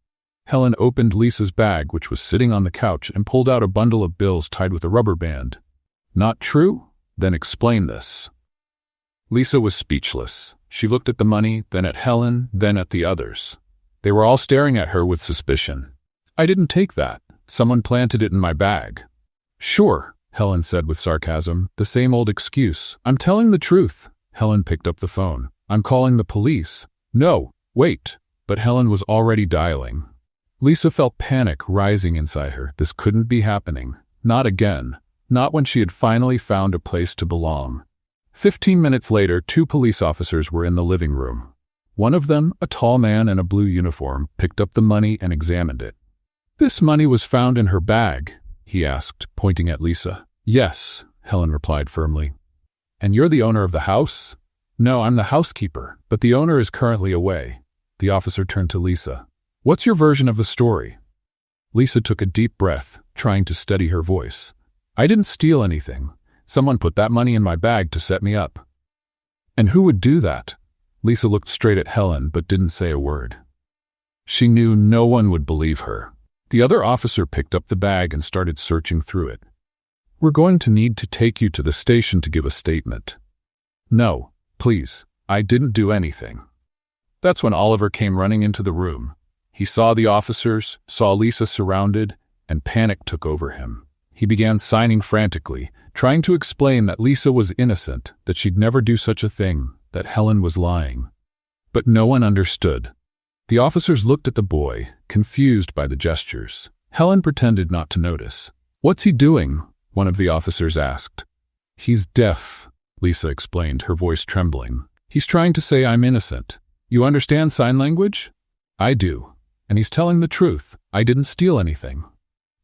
Helen opened Lisa's bag, which was sitting on the couch, and pulled out a bundle of bills tied with a rubber band. "Not true? Then explain this." Lisa was speechless. She looked at the money, then at Helen, then at the others. They were all staring at her with suspicion. "I didn't take that. Someone planted it in my bag." "Sure," Helen said with sarcasm, "the same old excuse. I'm telling the truth." Helen picked up the phone. "I'm calling the police." "No, wait." But Helen was already dialing. Lisa felt panic rising inside her. This couldn't be happening. Not again. Not when she had finally found a place to belong. 15 minutes later, 2 police officers were in the living room. One of them, a tall man in a blue uniform, picked up the money and examined it. "This money was found in her bag?" he asked, pointing at Lisa. "Yes," Helen replied firmly. "And you're the owner of the house?" "No, I'm the housekeeper, but the owner is currently away." The officer turned to Lisa. "What's your version of the story?" Lisa took a deep breath, trying to steady her voice. "I didn't steal anything. Someone put that money in my bag to set me up." "And who would do that?" Lisa looked straight at Helen but didn't say a word. She knew no one would believe her. The other officer picked up the bag and started searching through it. "We're going to need to take you to the station to give a statement." "No, please, I didn't do anything." That's when Oliver came running into the room. He saw the officers, saw Lisa surrounded, and panic took over him. He began signing frantically, trying to explain that Lisa was innocent, that she'd never do such a thing, that Helen was lying. But no one understood. The officers looked at the boy, confused by the gestures. Helen pretended not to notice. "What's he doing?" one of the officers asked. "He's deaf," Lisa explained, her voice trembling. "He's trying to say I'm innocent. You understand sign language?" "I do. And he's telling the truth. I didn't steal anything."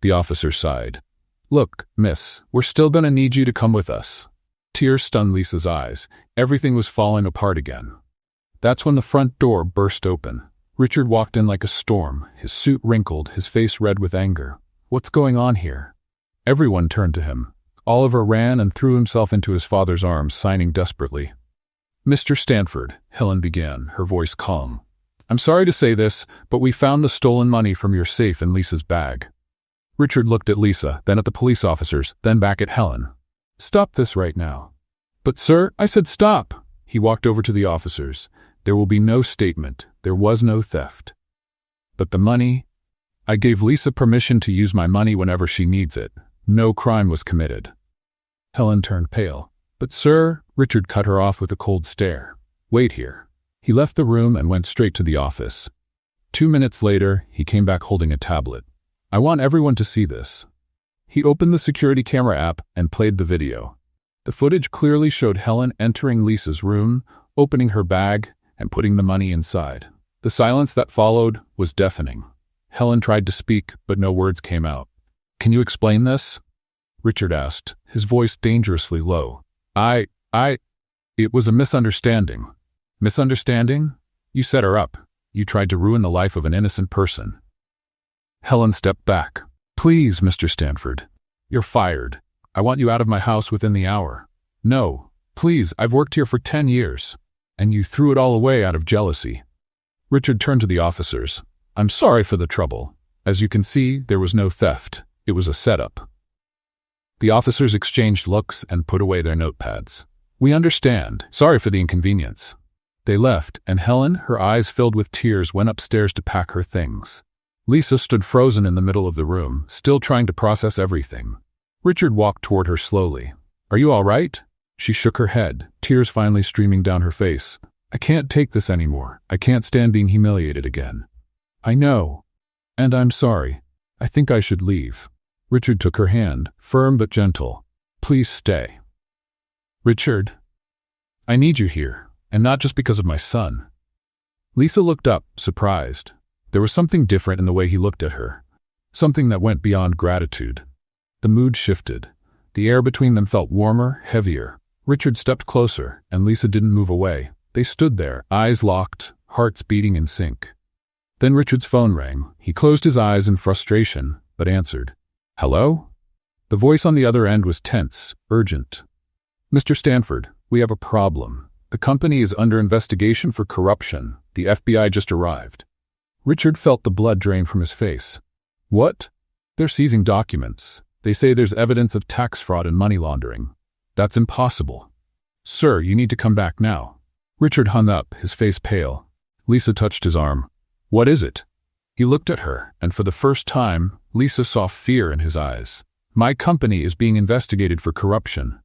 The officer sighed. "Look, miss, we're still gonna need you to come with us." Tears stung Lisa's eyes. Everything was falling apart again. That's when the front door burst open. Richard walked in like a storm, his suit wrinkled, his face red with anger. "What's going on here?" Everyone turned to him. Oliver ran and threw himself into his father's arms, signing desperately. "Mr. Stanford," Helen began, her voice calm. "I'm sorry to say this, but we found the stolen money from your safe in Lisa's bag." Richard looked at Lisa, then at the police officers, then back at Helen. "Stop this right now." "But sir, I said stop." He walked over to the officers. "There will be no statement. There was no theft." "But the money?" "I gave Lisa permission to use my money whenever she needs it. No crime was committed." Helen turned pale. "But sir," Richard cut her off with a cold stare. "Wait here." He left the room and went straight to the office. 2 minutes later, he came back holding a tablet. "I want everyone to see this." He opened the security camera app and played the video. The footage clearly showed Helen entering Lisa's room, opening her bag, and putting the money inside. The silence that followed was deafening. Helen tried to speak, but no words came out. "Can you explain this?" Richard asked, his voice dangerously low. It was a misunderstanding." "Misunderstanding? You set her up. You tried to ruin the life of an innocent person." Helen stepped back. "Please, Mr. Stanford. You're fired. I want you out of my house within the hour." "No, please, I've worked here for 10 years. And you threw it all away out of jealousy." Richard turned to the officers. "I'm sorry for the trouble. As you can see, there was no theft. It was a setup." The officers exchanged looks and put away their notepads. "We understand. Sorry for the inconvenience." They left, and Helen, her eyes filled with tears, went upstairs to pack her things. Lisa stood frozen in the middle of the room, still trying to process everything. Richard walked toward her slowly. "Are you all right?" She shook her head, tears finally streaming down her face. "I can't take this anymore. I can't stand being humiliated again." "I know. And I'm sorry. I think I should leave." Richard took her hand, firm but gentle. "Please stay." "Richard, I need you here, and not just because of my son." Lisa looked up, surprised. There was something different in the way he looked at her, something that went beyond gratitude. The mood shifted. The air between them felt warmer, heavier. Richard stepped closer, and Lisa didn't move away. They stood there, eyes locked, hearts beating in sync. Then Richard's phone rang. He closed his eyes in frustration, but answered. "Hello?" The voice on the other end was tense, urgent. "Mr. Stanford, we have a problem. The company is under investigation for corruption. The FBI just arrived." Richard felt the blood drain from his face. "What?" "They're seizing documents. They say there's evidence of tax fraud and money laundering." "That's impossible." "Sir, you need to come back now." Richard hung up, his face pale. Lisa touched his arm. "What is it?" He looked at her, and for the first time, Lisa saw fear in his eyes. "My company is being investigated for corruption."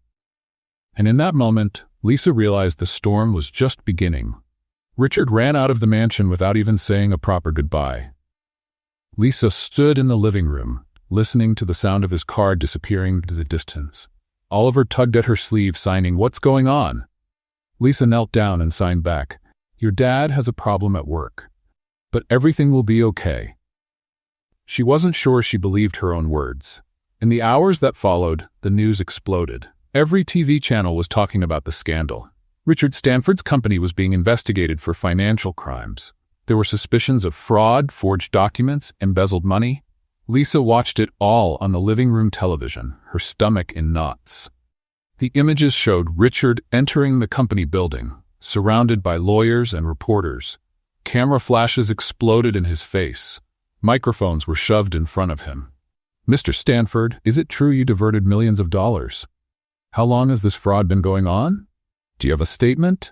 And in that moment, Lisa realized the storm was just beginning. Richard ran out of the mansion without even saying a proper goodbye. Lisa stood in the living room, listening to the sound of his car disappearing into the distance. Oliver tugged at her sleeve, signing, "What's going on?" Lisa knelt down and signed back, "Your dad has a problem at work. But everything will be okay." She wasn't sure she believed her own words. In the hours that followed, the news exploded. Every TV channel was talking about the scandal. Richard Stanford's company was being investigated for financial crimes. There were suspicions of fraud, forged documents, embezzled money. Lisa watched it all on the living room television, her stomach in knots. The images showed Richard entering the company building, surrounded by lawyers and reporters. Camera flashes exploded in his face. Microphones were shoved in front of him. "Mr. Stanford, is it true you diverted millions of dollars? How long has this fraud been going on? Do you have a statement?"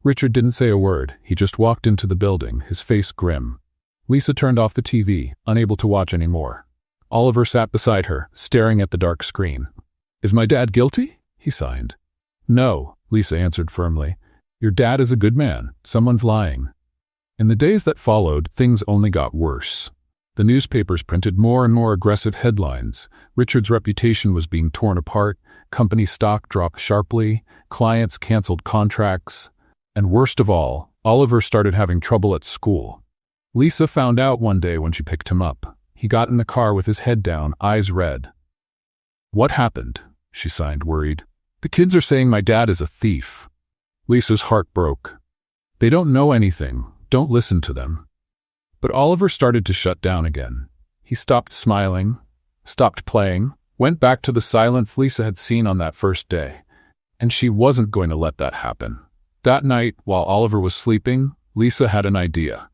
Richard didn't say a word. He just walked into the building, his face grim. Lisa turned off the TV, unable to watch anymore. Oliver sat beside her, staring at the dark screen. "Is my dad guilty?" he signed. "No," Lisa answered firmly. "Your dad is a good man. Someone's lying." In the days that followed, things only got worse. The newspapers printed more and more aggressive headlines. Richard's reputation was being torn apart, company stock dropped sharply, clients canceled contracts, and worst of all, Oliver started having trouble at school. Lisa found out one day when she picked him up. He got in the car with his head down, eyes red. "What happened?" she signed, worried. "The kids are saying my dad is a thief." Lisa's heart broke. "They don't know anything. Don't listen to them." But Oliver started to shut down again. He stopped smiling, stopped playing, went back to the silence Lisa had seen on that first day. And she wasn't going to let that happen. That night, while Oliver was sleeping, Lisa had an idea.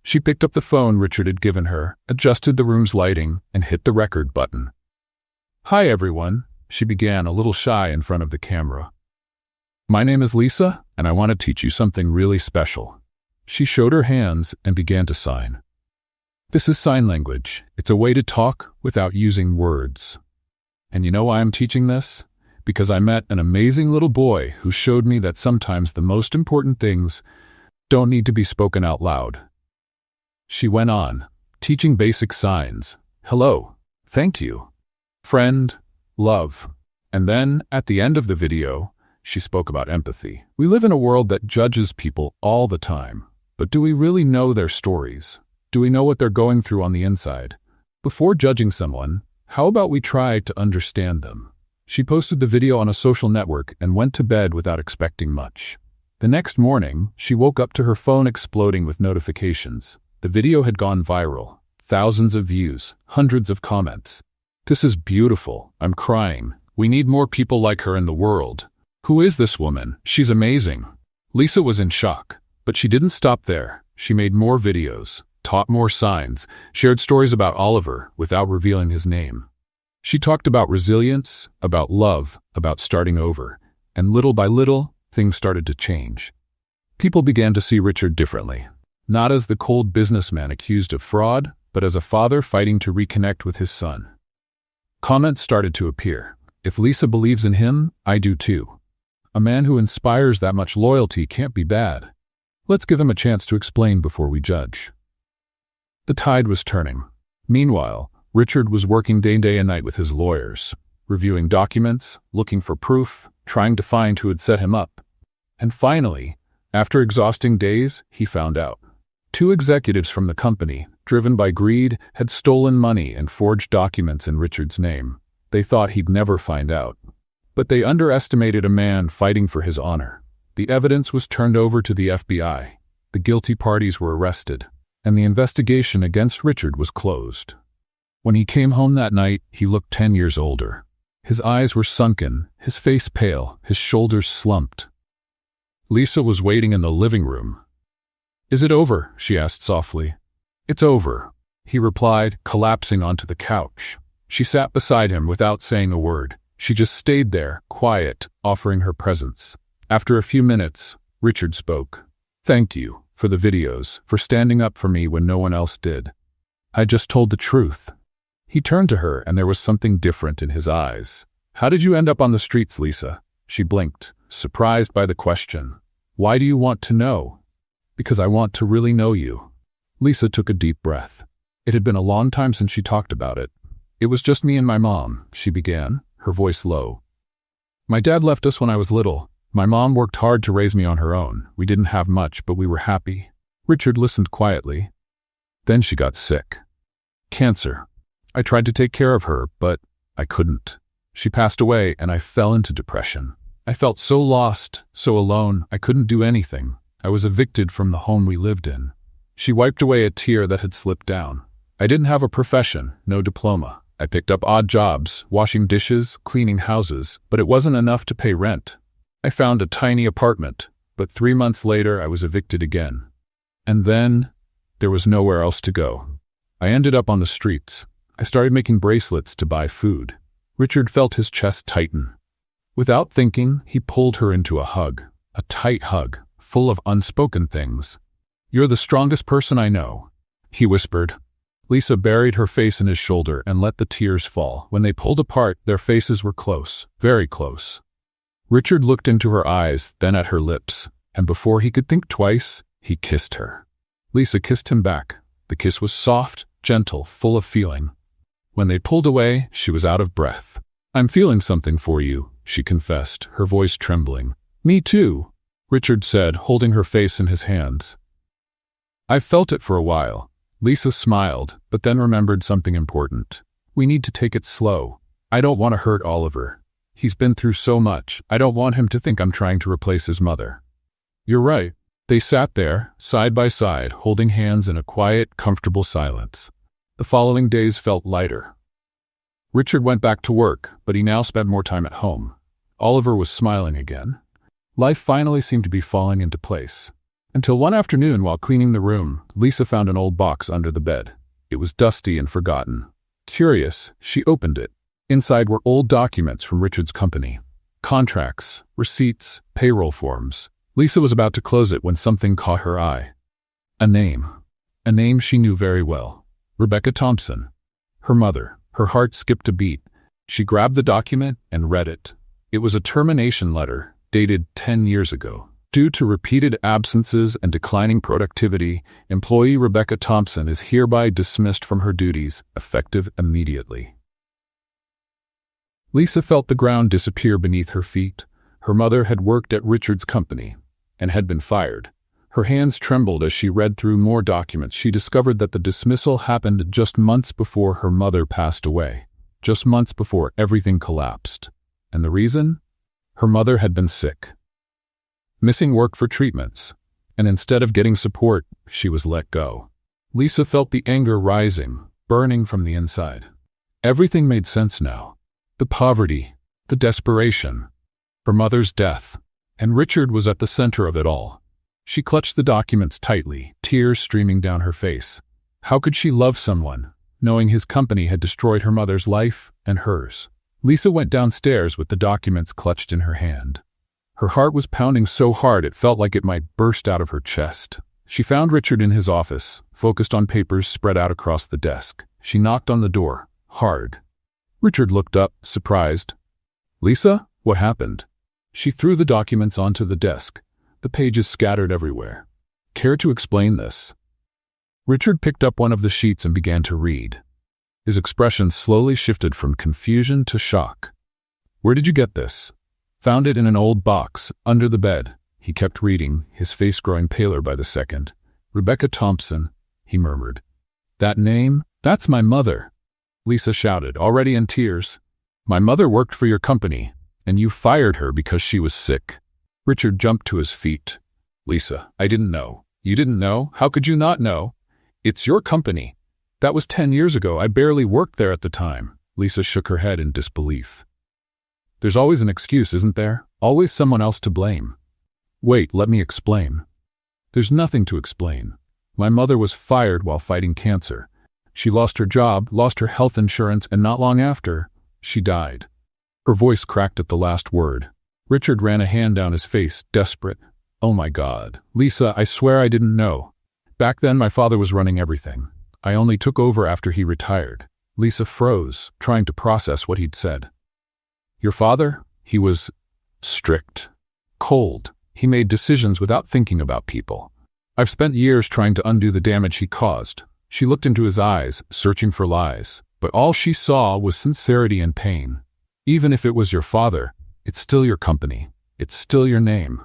She picked up the phone Richard had given her, adjusted the room's lighting, and hit the record button. "Hi, everyone," she began, a little shy in front of the camera. "My name is Lisa, and I want to teach you something really special." She showed her hands and began to sign. "This is sign language. It's a way to talk without using words. And you know why I'm teaching this? Because I met an amazing little boy who showed me that sometimes the most important things don't need to be spoken out loud." She went on, teaching basic signs. Hello, thank you, friend, love, And then, at the end of the video, she spoke about empathy. We live in a world that judges people all the time. But do we really know their stories? Do we know what they're going through on the inside? Before judging someone, how about we try to understand them? She posted the video on a social network and went to bed without expecting much. The next morning, she woke up to her phone exploding with notifications. The video had gone viral. Thousands of views, hundreds of comments. "This is beautiful. I'm crying. We need more people like her in the world. Who is this woman? She's amazing." Lisa was in shock, but she didn't stop there. She made more videos, taught more signs, shared stories about Oliver without revealing his name. She talked about resilience, about love, about starting over, and little by little, things started to change. People began to see Richard differently, not as the cold businessman accused of fraud, but as a father fighting to reconnect with his son. Comments started to appear. "If Lisa believes in him, I do too. A man who inspires that much loyalty can't be bad. Let's give him a chance to explain before we judge." The tide was turning. Meanwhile, Richard was working day and night with his lawyers, reviewing documents, looking for proof, trying to find who had set him up. And finally, after exhausting days, he found out. 2 executives from the company, driven by greed, had stolen money and forged documents in Richard's name. They thought he'd never find out. But they underestimated a man fighting for his honor. The evidence was turned over to the FBI. The guilty parties were arrested, and the investigation against Richard was closed. When he came home that night, he looked 10 years older. His eyes were sunken, his face pale, his shoulders slumped. Lisa was waiting in the living room. "Is it over?" she asked softly. "It's over," he replied, collapsing onto the couch. She sat beside him without saying a word. She just stayed there, quiet, offering her presence. After a few minutes, Richard spoke. "Thank you for the videos, for standing up for me when no one else did. I just told the truth." He turned to her, and there was something different in his eyes. "How did you end up on the streets, Lisa?" She blinked, surprised by the question. "Why do you want to know?" "Because I want to really know you." Lisa took a deep breath. It had been a long time since she talked about it. "It was just me and my mom," she began, her voice low. "My dad left us when I was little. My mom worked hard to raise me on her own. We didn't have much, but we were happy." Richard listened quietly. "Then she got sick. Cancer. I tried to take care of her, but I couldn't. She passed away, and I fell into depression. I felt so lost, so alone, I couldn't do anything. I was evicted from the home we lived in." She wiped away a tear that had slipped down. "I didn't have a profession, no diploma. I picked up odd jobs, washing dishes, cleaning houses, but it wasn't enough to pay rent. I found a tiny apartment, but 3 months later I was evicted again. And then, there was nowhere else to go. I ended up on the streets. I started making bracelets to buy food." Richard felt his chest tighten. Without thinking, he pulled her into a hug, a tight hug, full of unspoken things. "You're the strongest person I know," he whispered. Lisa buried her face in his shoulder and let the tears fall. When they pulled apart, their faces were close, very close. Richard looked into her eyes, then at her lips, and before he could think twice, he kissed her. Lisa kissed him back. The kiss was soft, gentle, full of feeling. When they pulled away, she was out of breath. "I'm feeling something for you," she confessed, her voice trembling. "Me too," Richard said, holding her face in his hands. "I've felt it for a while." Lisa smiled, but then remembered something important. "We need to take it slow. I don't want to hurt Oliver. He's been through so much. I don't want him to think I'm trying to replace his mother." "You're right." They sat there, side by side, holding hands in a quiet, comfortable silence. The following days felt lighter. Richard went back to work, but he now spent more time at home. Oliver was smiling again. Life finally seemed to be falling into place. Until one afternoon, while cleaning the room, Lisa found an old box under the bed. It was dusty and forgotten. Curious, she opened it. Inside were old documents from Richard's company. Contracts, receipts, payroll forms. Lisa was about to close it when something caught her eye. A name. A name she knew very well. Rebecca Thompson. Her mother. Her heart skipped a beat. She grabbed the document and read it. It was a termination letter, dated 10 years ago. Due to repeated absences and declining productivity, employee Rebecca Thompson is hereby dismissed from her duties, effective immediately. Lisa felt the ground disappear beneath her feet. Her mother had worked at Richard's company and had been fired. Her hands trembled as she read through more documents. She discovered that the dismissal happened just months before her mother passed away, just months before everything collapsed. And the reason? Her mother had been sick, missing work for treatments, and instead of getting support, she was let go. Lisa felt the anger rising, burning from the inside. Everything made sense now. The poverty, the desperation, her mother's death, and Richard was at the center of it all. She clutched the documents tightly, tears streaming down her face. How could she love someone, knowing his company had destroyed her mother's life and hers? Lisa went downstairs with the documents clutched in her hand. Her heart was pounding so hard it felt like it might burst out of her chest. She found Richard in his office, focused on papers spread out across the desk. She knocked on the door, hard. Richard looked up, surprised. "Lisa, what happened?" She threw the documents onto the desk, the pages scattered everywhere. "Care to explain this?" Richard picked up one of the sheets and began to read. His expression slowly shifted from confusion to shock. "Where did you get this?" "Found it in an old box, under the bed." He kept reading, his face growing paler by the second. "Rebecca Thompson," he murmured. "That name? That's my mother," Lisa shouted, already in tears. "My mother worked for your company, and you fired her because she was sick." Richard jumped to his feet. "Lisa, I didn't know." "You didn't know? How could you not know? It's your company. That was 10 years ago. I barely worked there at the time." Lisa shook her head in disbelief. "There's always an excuse, isn't there? Always someone else to blame." "Wait, let me explain." "There's nothing to explain. My mother was fired while fighting cancer. She lost her job, lost her health insurance, and not long after, she died." Her voice cracked at the last word. Richard ran a hand down his face, desperate. "Oh my God. Lisa, I swear I didn't know. Back then my father was running everything. I only took over after he retired." Lisa froze, trying to process what he'd said. "Your father? He was strict, cold. He made decisions without thinking about people. I've spent years trying to undo the damage he caused." She looked into his eyes, searching for lies, but all she saw was sincerity and pain. "Even if it was your father, it's still your company. It's still your name."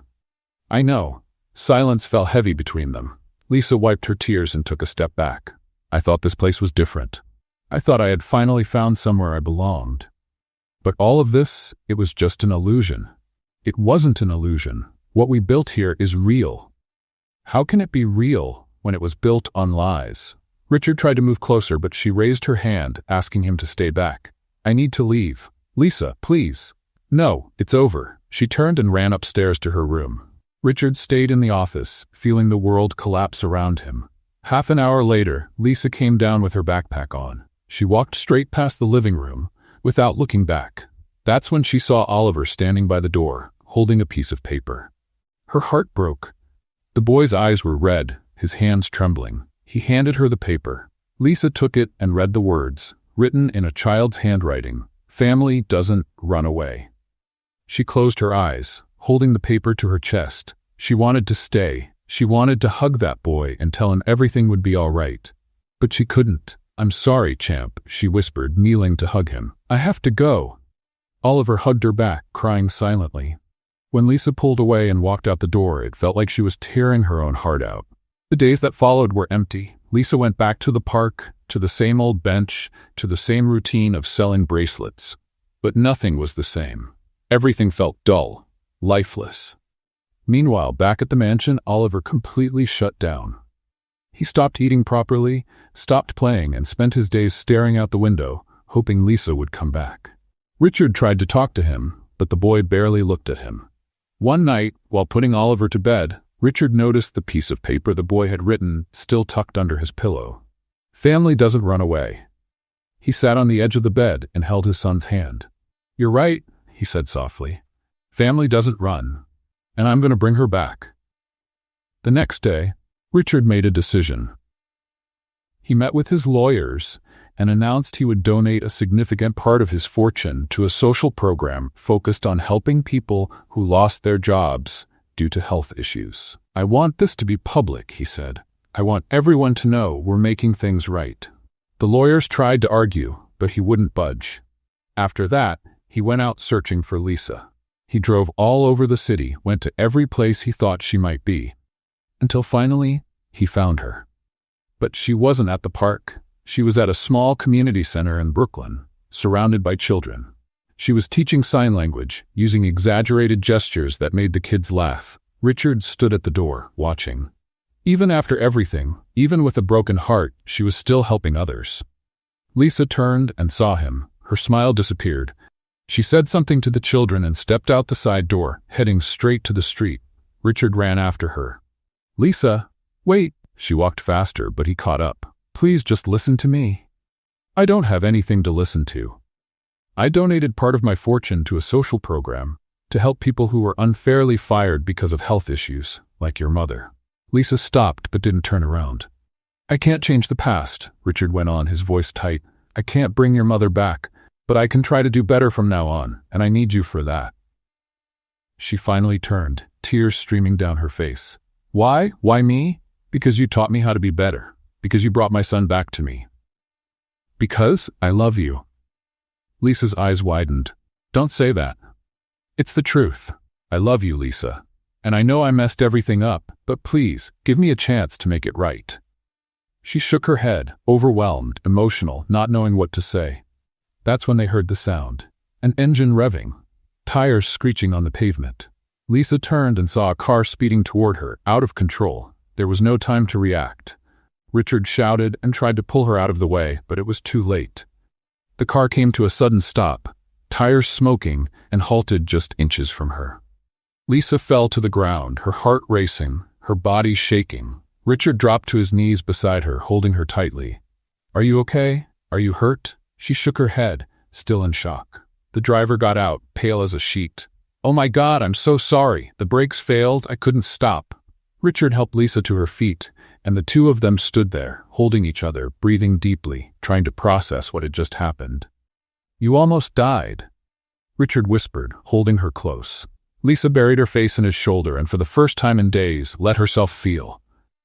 "I know." Silence fell heavy between them. Lisa wiped her tears and took a step back. "I thought this place was different. I thought I had finally found somewhere I belonged. But all of this, it was just an illusion." "It wasn't an illusion. What we built here is real." "How can it be real when it was built on lies?" Richard tried to move closer, but she raised her hand, asking him to stay back. "I need to leave. Lisa, please." "No, it's over." She turned and ran upstairs to her room. Richard stayed in the office, feeling the world collapse around him. Half an hour later, Lisa came down with her backpack on. She walked straight past the living room, without looking back. That's when she saw Oliver standing by the door, holding a piece of paper. Her heart broke. The boy's eyes were red, his hands trembling. He handed her the paper. Lisa took it and read the words, written in a child's handwriting. "Family doesn't run away." She closed her eyes, holding the paper to her chest. She wanted to stay. She wanted to hug that boy and tell him everything would be all right. But she couldn't. "I'm sorry, champ," she whispered, kneeling to hug him. "I have to go." Oliver hugged her back, crying silently. When Lisa pulled away and walked out the door, it felt like she was tearing her own heart out. The days that followed were empty. Lisa went back to the park, to the same old bench, to the same routine of selling bracelets. But nothing was the same. Everything felt dull, lifeless. Meanwhile, back at the mansion, Oliver completely shut down. He stopped eating properly, stopped playing, and spent his days staring out the window, hoping Lisa would come back. Richard tried to talk to him, but the boy barely looked at him. One night, while putting Oliver to bed, Richard noticed the piece of paper the boy had written still tucked under his pillow. "Family doesn't run away." He sat on the edge of the bed and held his son's hand. "You're right," he said softly. "Family doesn't run, and I'm going to bring her back." The next day, Richard made a decision. He met with his lawyers and announced he would donate a significant part of his fortune to a social program focused on helping people who lost their jobs due to health issues. "I want this to be public," he said. "I want everyone to know we're making things right." The lawyers tried to argue, but he wouldn't budge. After that, He went out searching for Lisa. He drove all over the city, went to every place he thought she might be, until finally he found her. But she wasn't at the park. She was at a small community center in Brooklyn, surrounded by children. She was teaching sign language, using exaggerated gestures that made the kids laugh. Richard stood at the door, watching. Even after everything, even with a broken heart, she was still helping others. Lisa turned and saw him. Her smile disappeared. She said something to the children and stepped out the side door, heading straight to the street. Richard ran after her. "Lisa, wait!" She walked faster, but he caught up. "Please just listen to me." "I don't have anything to listen to. I donated part of my fortune to a social program to help people who were unfairly fired because of health issues, like your mother." Lisa stopped but didn't turn around. "I can't change the past," Richard went on, his voice tight. "I can't bring your mother back, but I can try to do better from now on, and I need you for that." She finally turned, tears streaming down her face. "Why? Why me?" "Because you taught me how to be better. Because you brought my son back to me. Because I love you." Lisa's eyes widened. "Don't say that." "It's the truth. I love you, Lisa. And I know I messed everything up, but please, give me a chance to make it right." She shook her head, overwhelmed, emotional, not knowing what to say. That's when they heard the sound. An engine revving. Tires screeching on the pavement. Lisa turned and saw a car speeding toward her, out of control. There was no time to react. Richard shouted and tried to pull her out of the way, but it was too late. The car came to a sudden stop, tires smoking, and halted just inches from her. Lisa fell to the ground, her heart racing, her body shaking. Richard dropped to his knees beside her, holding her tightly. "Are you okay? Are you hurt?" She shook her head, still in shock. The driver got out, pale as a sheet. "Oh my God, I'm so sorry. The brakes failed. I couldn't stop." Richard helped Lisa to her feet, and the two of them stood there, holding each other, breathing deeply, trying to process what had just happened. "You almost died," Richard whispered, holding her close. Lisa buried her face in his shoulder and for the first time in days let herself feel.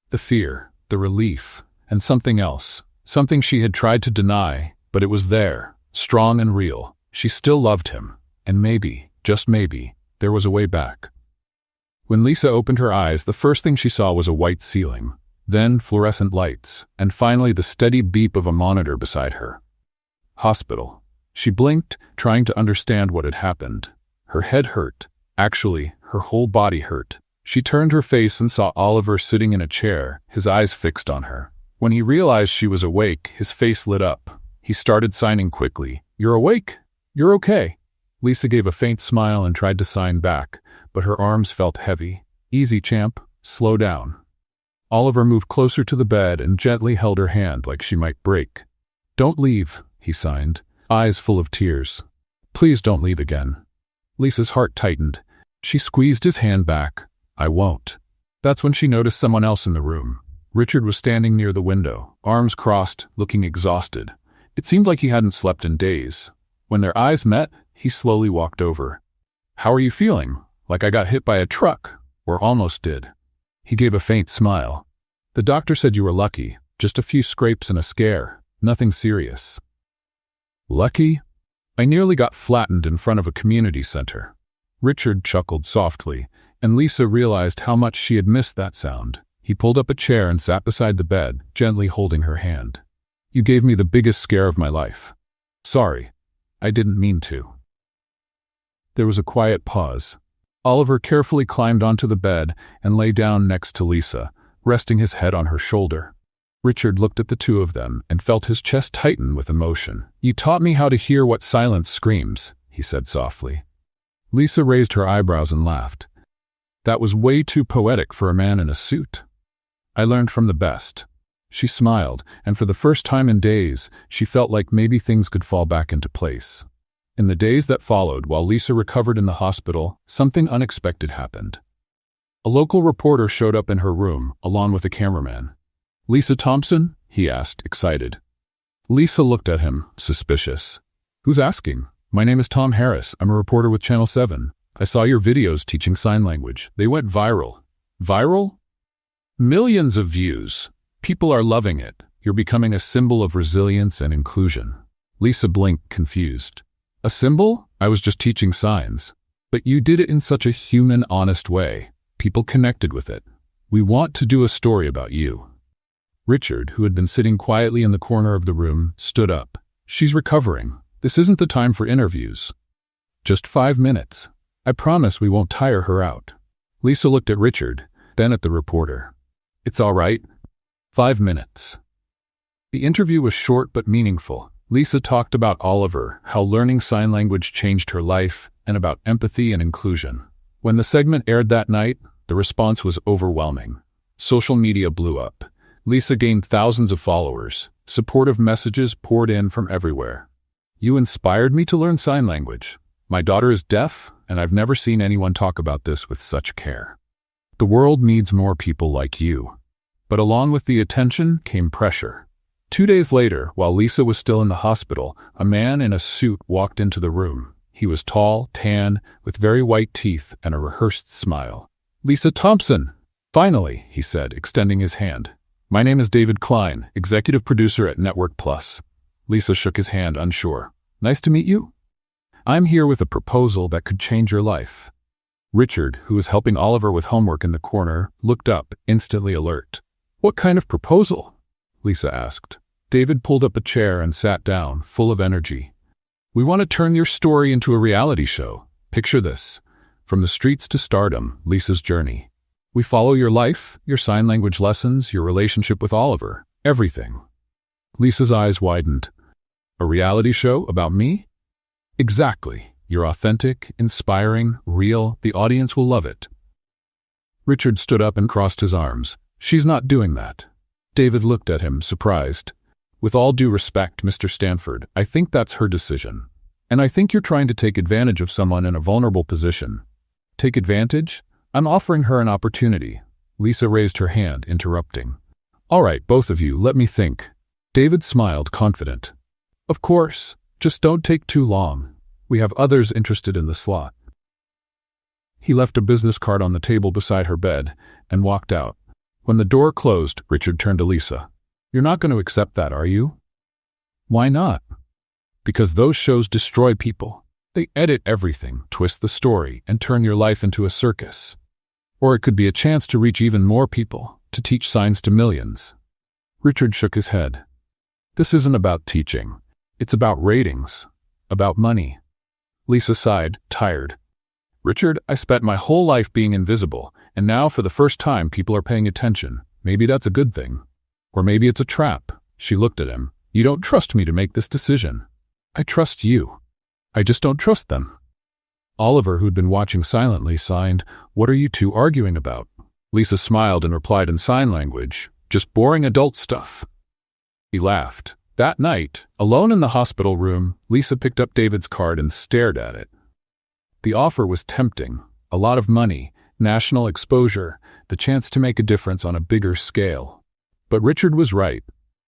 The fear, the relief, and something else, something she had tried to deny, but it was there, strong and real. She still loved him, and maybe, just maybe, there was a way back. When Lisa opened her eyes, the first thing she saw was a white ceiling, then fluorescent lights, and finally the steady beep of a monitor beside her. Hospital. She blinked, trying to understand what had happened. Her head hurt. Actually, her whole body hurt. She turned her face and saw Oliver sitting in a chair, his eyes fixed on her. When he realized she was awake, his face lit up. He started signing quickly. "You're awake? You're okay." Lisa gave a faint smile and tried to sign back, but her arms felt heavy. "Easy, champ. Slow down." Oliver moved closer to the bed and gently held her hand like she might break. "Don't leave," he signed, eyes full of tears. "Please don't leave again." Lisa's heart tightened. She squeezed his hand back. "I won't." That's when she noticed someone else in the room. Richard was standing near the window, arms crossed, looking exhausted. It seemed like he hadn't slept in days. When their eyes met, he slowly walked over. "How are you feeling? Like I got hit by a truck, or almost did." He gave a faint smile. "The doctor said you were lucky, just a few scrapes and a scare, nothing serious." "Lucky? I nearly got flattened in front of a community center." Richard chuckled softly, and Lisa realized how much she had missed that sound. He pulled up a chair and sat beside the bed, gently holding her hand. "You gave me the biggest scare of my life. Sorry, I didn't mean to." There was a quiet pause. Oliver carefully climbed onto the bed and lay down next to Lisa, resting his head on her shoulder. Richard looked at the two of them and felt his chest tighten with emotion. "You taught me how to hear what silence screams," he said softly. Lisa raised her eyebrows and laughed. "That was way too poetic for a man in a suit." "I learned from the best." She smiled, and for the first time in days, she felt like maybe things could fall back into place. In the days that followed, while Lisa recovered in the hospital, something unexpected happened. A local reporter showed up in her room, along with a cameraman. "Lisa Thompson?" he asked, excited. Lisa looked at him, suspicious. "Who's asking?" "My name is Tom Harris. I'm a reporter with Channel 7. I saw your videos teaching sign language. They went viral." "Viral?" "Millions of views. People are loving it. You're becoming a symbol of resilience and inclusion." Lisa blinked, confused. "A symbol? I was just teaching signs. But you did it in such a human, honest way. People connected with it. We want to do a story about you." Richard, who had been sitting quietly in the corner of the room, stood up. "She's recovering. This isn't the time for interviews. Just 5 minutes. I promise we won't tire her out." Lisa looked at Richard, then at the reporter. "It's all right. 5 minutes." The interview was short but meaningful. Lisa talked about Oliver, how learning sign language changed her life, and about empathy and inclusion. When the segment aired that night, the response was overwhelming. Social media blew up. Lisa gained thousands of followers. Supportive messages poured in from everywhere. "You inspired me to learn sign language. My daughter is deaf, and I've never seen anyone talk about this with such care. The world needs more people like you." But along with the attention came pressure. 2 days later, while Lisa was still in the hospital, a man in a suit walked into the room. He was tall, tan, with very white teeth and a rehearsed smile. "Lisa Thompson!" "Finally," he said, extending his hand. "My name is David Klein, executive producer at Network Plus." Lisa shook his hand, unsure. "Nice to meet you. I'm here with a proposal that could change your life." Richard, who was helping Oliver with homework in the corner, looked up, instantly alert. "What kind of proposal?" Lisa asked. David pulled up a chair and sat down, full of energy. "We want to turn your story into a reality show. Picture this. From the streets to stardom, Lisa's journey. We follow your life, your sign language lessons, your relationship with Oliver, everything." Lisa's eyes widened. "A reality show about me?" "Exactly. You're authentic, inspiring, real. The audience will love it." Richard stood up and crossed his arms. "She's not doing that." David looked at him, surprised. "With all due respect, Mr. Stanford, I think that's her decision. And I think you're trying to take advantage of someone in a vulnerable position." "Take advantage? I'm offering her an opportunity." Lisa raised her hand, interrupting. "All right, both of you, let me think." David smiled, confident. "Of course. Just don't take too long. We have others interested in the slot." He left a business card on the table beside her bed and walked out. When the door closed, Richard turned to Lisa. "You're not going to accept that, are you?" "Why not?" "Because those shows destroy people. They edit everything, twist the story, and turn your life into a circus. Or it could be a chance to reach even more people, to teach signs to millions." Richard shook his head. "This isn't about teaching. It's about ratings, about money." Lisa sighed, tired. "Richard, I spent my whole life being invisible, and now for the first time people are paying attention. Maybe that's a good thing. Or maybe it's a trap." She looked at him. "You don't trust me to make this decision." "I trust you. I just don't trust them." Oliver, who'd been watching silently, signed, "What are you two arguing about?" Lisa smiled and replied in sign language, "Just boring adult stuff." He laughed. That night, alone in the hospital room, Lisa picked up David's card and stared at it. The offer was tempting. A lot of money, national exposure, the chance to make a difference on a bigger scale. But Richard was right.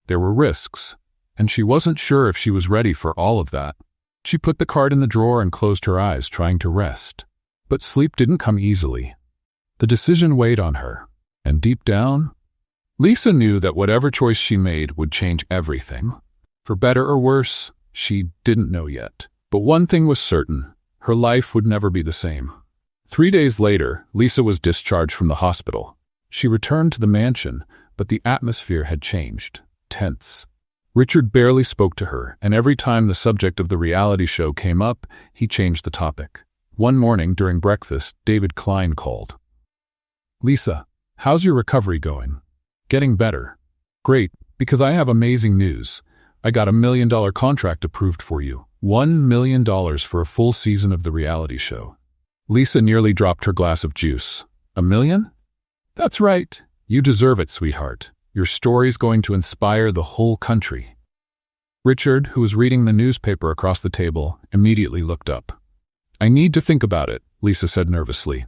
There were risks, and she wasn't sure if she was ready for all of that. She put the card in the drawer and closed her eyes, trying to rest. But sleep didn't come easily. The decision weighed on her, and deep down, Lisa knew that whatever choice she made would change everything. For better or worse, she didn't know yet. But one thing was certain. Her life would never be the same. 3 days later, Lisa was discharged from the hospital. She returned to the mansion, but the atmosphere had changed. Tense. Richard barely spoke to her, and every time the subject of the reality show came up, he changed the topic. One morning during breakfast, David Klein called. "Lisa, how's your recovery going?" "Getting better." "Great, because I have amazing news. I got $1 million contract approved for you. $1 million for a full season of the reality show." Lisa nearly dropped her glass of juice. "$1 million? That's right. You deserve it, sweetheart. Your story's going to inspire the whole country." Richard, who was reading the newspaper across the table, immediately looked up. "I need to think about it," Lisa said nervously.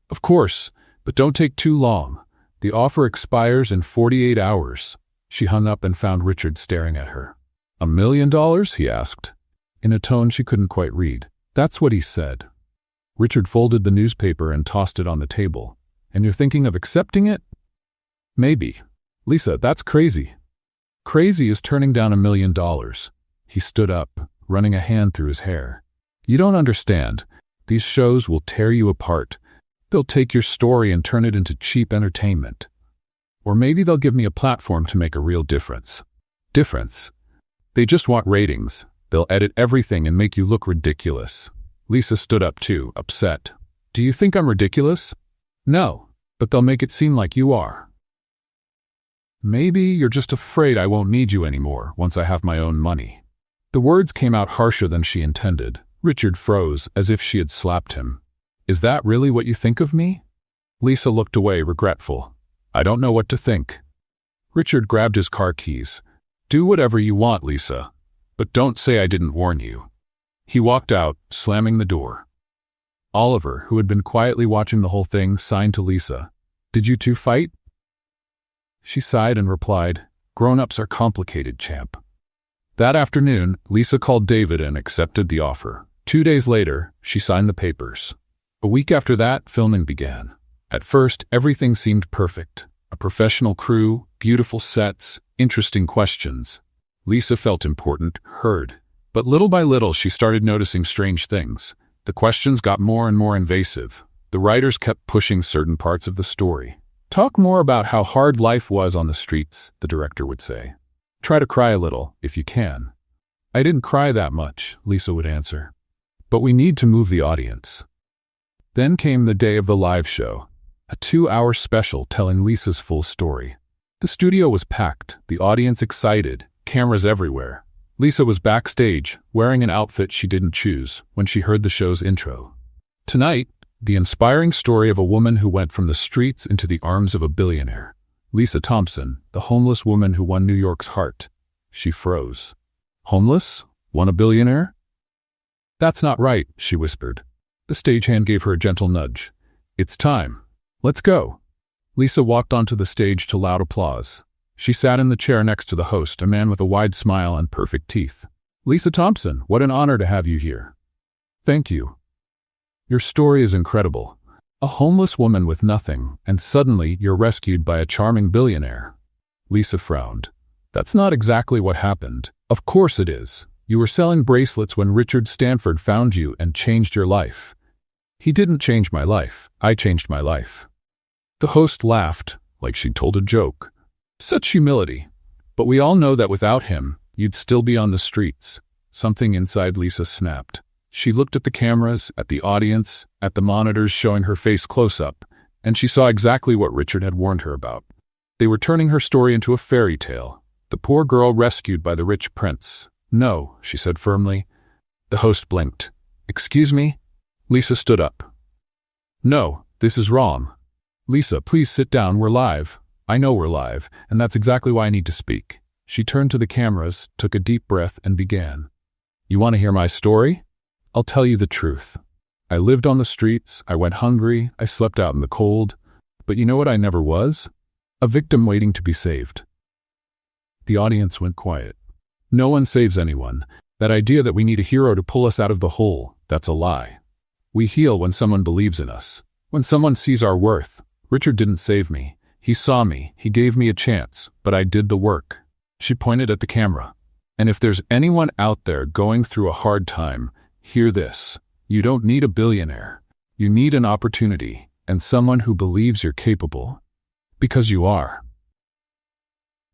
"Of course, but don't take too long. The offer expires in 48 hours. She hung up and found Richard staring at her. $1 million? He asked, in a tone she couldn't quite read. "That's what he said." Richard folded the newspaper and tossed it on the table. "And you're thinking of accepting it?" "Maybe." "Lisa, that's crazy." "Crazy is turning down $1 million. He stood up, running a hand through his hair. You don't understand. These shows will tear you apart. They'll take your story and turn it into cheap entertainment. Or maybe they'll give me a platform to make a real difference. Difference? They just want ratings. They'll edit everything and make you look ridiculous. Lisa stood up too, upset. Do you think I'm ridiculous? No, but they'll make it seem like you are. Maybe you're just afraid I won't need you anymore once I have my own money. The words came out harsher than she intended. Richard froze, as if she had slapped him. Is that really what you think of me? Lisa looked away, regretful. I don't know what to think. Richard grabbed his car keys. Do whatever you want, Lisa, but don't say I didn't warn you. He walked out, slamming the door. Oliver, who had been quietly watching the whole thing, signed to Lisa. Did you two fight? She sighed and replied, Grown-ups are complicated, champ. That afternoon, Lisa called David and accepted the offer. 2 days later, she signed the papers. A week after that, filming began. At first, everything seemed perfect. A professional crew, beautiful sets, interesting questions. Lisa felt important, heard. But little by little, she started noticing strange things. The questions got more and more invasive. The writers kept pushing certain parts of the story. Talk more about how hard life was on the streets, the director would say. Try to cry a little, if you can. I didn't cry that much, Lisa would answer. But we need to move the audience. Then came the day of the live show, a 2-hour special telling Lisa's full story. The studio was packed, the audience excited, cameras everywhere. Lisa was backstage, wearing an outfit she didn't choose, when she heard the show's intro. Tonight, the inspiring story of a woman who went from the streets into the arms of a billionaire. Lisa Thompson, the homeless woman who won New York's heart. She froze. Homeless? Won a billionaire? That's not right, she whispered. The stagehand gave her a gentle nudge. It's time. Let's go. Lisa walked onto the stage to loud applause. She sat in the chair next to the host, a man with a wide smile and perfect teeth. Lisa Thompson, what an honor to have you here. Thank you. Your story is incredible. A homeless woman with nothing, and suddenly you're rescued by a charming billionaire. Lisa frowned. That's not exactly what happened. Of course it is. You were selling bracelets when Richard Stanford found you and changed your life. He didn't change my life. I changed my life. The host laughed, like she'd told a joke. Such humility. But we all know that without him, you'd still be on the streets. Something inside Lisa snapped. She looked at the cameras, at the audience, at the monitors showing her face close-up, and she saw exactly what Richard had warned her about. They were turning her story into a fairy tale. The poor girl rescued by the rich prince. No, she said firmly. The host blinked. Excuse me? Lisa stood up. No, this is wrong. Lisa, please sit down, we're live. I know we're live, and that's exactly why I need to speak. She turned to the cameras, took a deep breath, and began. You want to hear my story? I'll tell you the truth. I lived on the streets, I went hungry, I slept out in the cold. But you know what I never was? A victim waiting to be saved. The audience went quiet. No one saves anyone. That idea that we need a hero to pull us out of the hole, that's a lie. We heal when someone believes in us. When someone sees our worth. Richard didn't save me. He saw me, he gave me a chance, but I did the work. She pointed at the camera. And if there's anyone out there going through a hard time, hear this. You don't need a billionaire. You need an opportunity, and someone who believes you're capable. Because you are.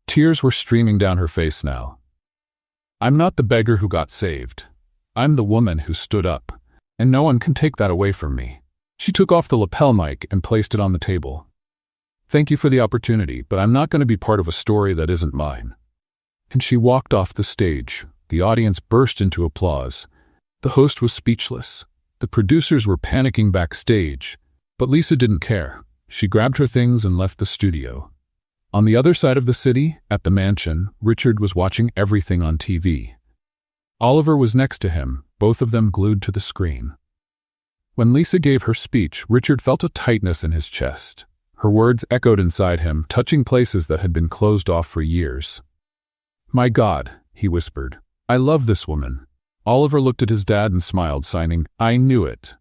Tears were streaming down her face now. I'm not the beggar who got saved. I'm the woman who stood up, and no one can take that away from me. She took off the lapel mic and placed it on the table. Thank you for the opportunity, but I'm not going to be part of a story that isn't mine. And she walked off the stage. The audience burst into applause. The host was speechless. The producers were panicking backstage. But Lisa didn't care. She grabbed her things and left the studio. On the other side of the city, at the mansion, Richard was watching everything on TV. Oliver was next to him, both of them glued to the screen. When Lisa gave her speech, Richard felt a tightness in his chest. Her words echoed inside him, touching places that had been closed off for years. My God, he whispered. I love this woman. Oliver looked at his dad and smiled, signing, I knew it.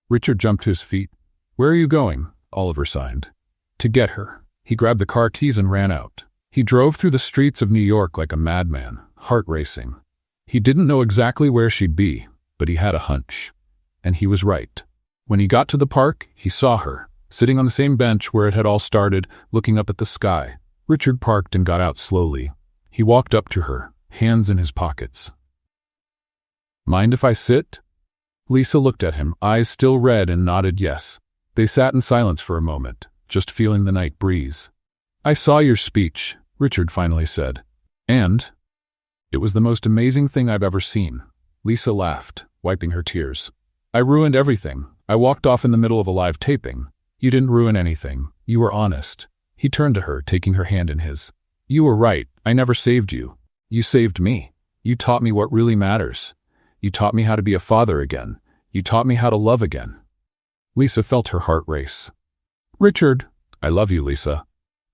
Richard jumped to his feet. Where are you going? Oliver signed. To get her. He grabbed the car keys and ran out. He drove through the streets of New York like a madman, heart racing. He didn't know exactly where she'd be, but he had a hunch. And he was right. When he got to the park, he saw her, sitting on the same bench where it had all started, looking up at the sky. Richard parked and got out slowly. He walked up to her, hands in his pockets. "Mind if I sit?" Lisa looked at him, eyes still red, and nodded yes. They sat in silence for a moment, just feeling the night breeze. "I saw your speech," Richard finally said. "And it was the most amazing thing I've ever seen." Lisa laughed, wiping her tears. "I ruined everything. I walked off in the middle of a live taping." "You didn't ruin anything. You were honest." He turned to her, taking her hand in his. "You were right. I never saved you. You saved me. You taught me what really matters. You taught me how to be a father again. You taught me how to love again." Lisa felt her heart race. "Richard, I love you, Lisa.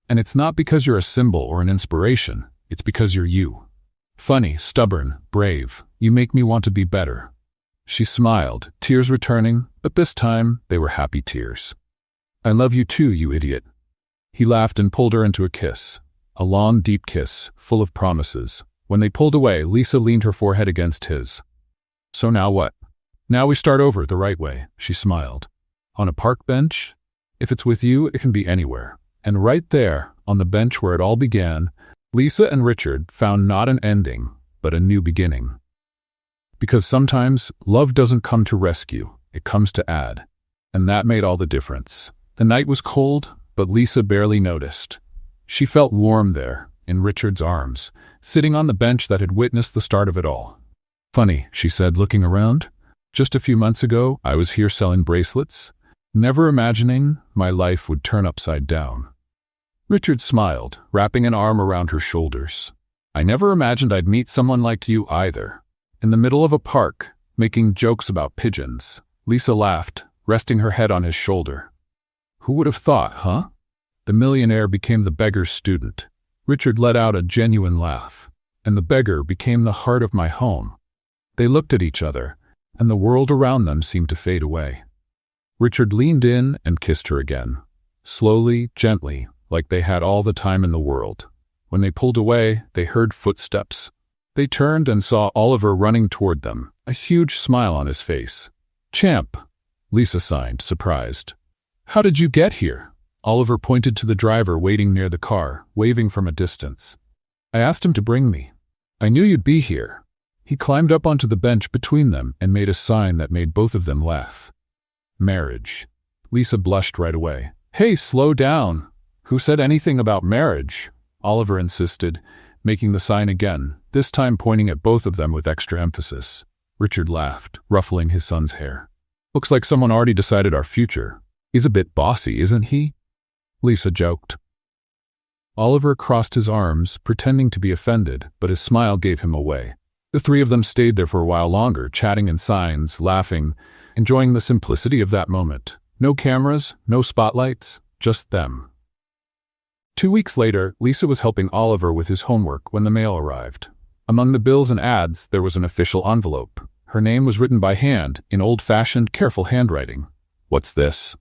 And it's not because you're a symbol or an inspiration. It's because you're you. Funny, stubborn, brave. You make me want to be better." She smiled, tears returning, but this time they were happy tears. "I love you too, you idiot." He laughed and pulled her into a kiss. A long, deep kiss, full of promises. When they pulled away, Lisa leaned her forehead against his. "So now what?" "Now we start over the right way," she smiled. "On a park bench? If it's with you, it can be anywhere." And right there, on the bench where it all began, Lisa and Richard found not an ending, but a new beginning. Because sometimes love doesn't come to rescue, it comes to add. And that made all the difference. The night was cold, but Lisa barely noticed. She felt warm there, in Richard's arms, sitting on the bench that had witnessed the start of it all. "Funny," she said, looking around. "Just a few months ago, I was here selling bracelets, never imagining my life would turn upside down." Richard smiled, wrapping an arm around her shoulders. "I never imagined I'd meet someone like you either." In the middle of a park, making jokes about pigeons, Lisa laughed, resting her head on his shoulder. "Who would have thought, huh?" The millionaire became the beggar's student. Richard let out a genuine laugh. "And the beggar became the heart of my home." They looked at each other, and the world around them seemed to fade away. Richard leaned in and kissed her again, slowly, gently, like they had all the time in the world. When they pulled away, they heard footsteps. They turned and saw Oliver running toward them, a huge smile on his face. "Champ," Lisa signed, surprised. "How did you get here?" Oliver pointed to the driver waiting near the car, waving from a distance. "I asked him to bring me. I knew you'd be here." He climbed up onto the bench between them and made a sign that made both of them laugh. "Marriage." Lisa blushed right away. "Hey, slow down. Who said anything about marriage?" Oliver insisted, making the sign again, this time pointing at both of them with extra emphasis. Richard laughed, ruffling his son's hair. "Looks like someone already decided our future. He's a bit bossy, isn't he?" Lisa joked. Oliver crossed his arms, pretending to be offended, but his smile gave him away. The three of them stayed there for a while longer, chatting in signs, laughing, enjoying the simplicity of that moment. No cameras, no spotlights, just them. 2 weeks later, Lisa was helping Oliver with his homework when the mail arrived. Among the bills and ads, there was an official envelope. Her name was written by hand, in old-fashioned, careful handwriting. "What's this?"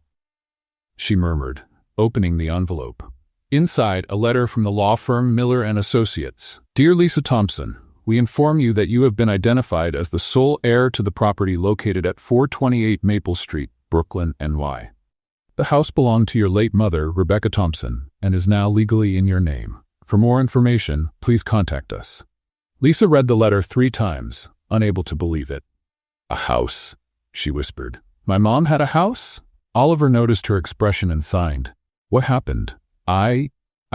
she murmured, opening the envelope. Inside, a letter from the law firm Miller & Associates. "Dear Lisa Thompson, we inform you that you have been identified as the sole heir to the property located at 428 Maple Street, Brooklyn, NY. The house belonged to your late mother, Rebecca Thompson, and is now legally in your name. For more information, please contact us." Lisa read the letter 3 times, unable to believe it. "A house?" she whispered. "My mom had a house?" Oliver noticed her expression and signed. "What happened?" I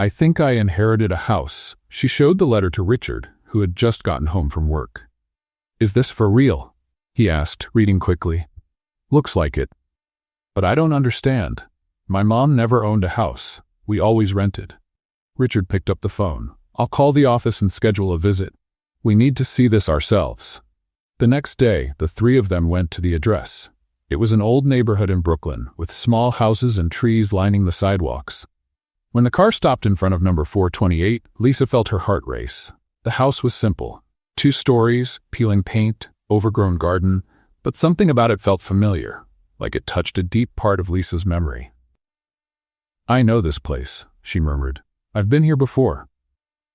think I inherited a house." She showed the letter to Richard, who had just gotten home from work. "Is this for real?" he asked, reading quickly. "Looks like it. But I don't understand. My mom never owned a house. We always rented." Richard picked up the phone. "I'll call the office and schedule a visit. We need to see this ourselves." The next day, the 3 of them went to the address. It was an old neighborhood in Brooklyn, with small houses and trees lining the sidewalks. When the car stopped in front of number 428, Lisa felt her heart race. The house was simple. 2 stories, peeling paint, overgrown garden, but something about it felt familiar, like it touched a deep part of Lisa's memory. "I know this place," she murmured. "I've been here before."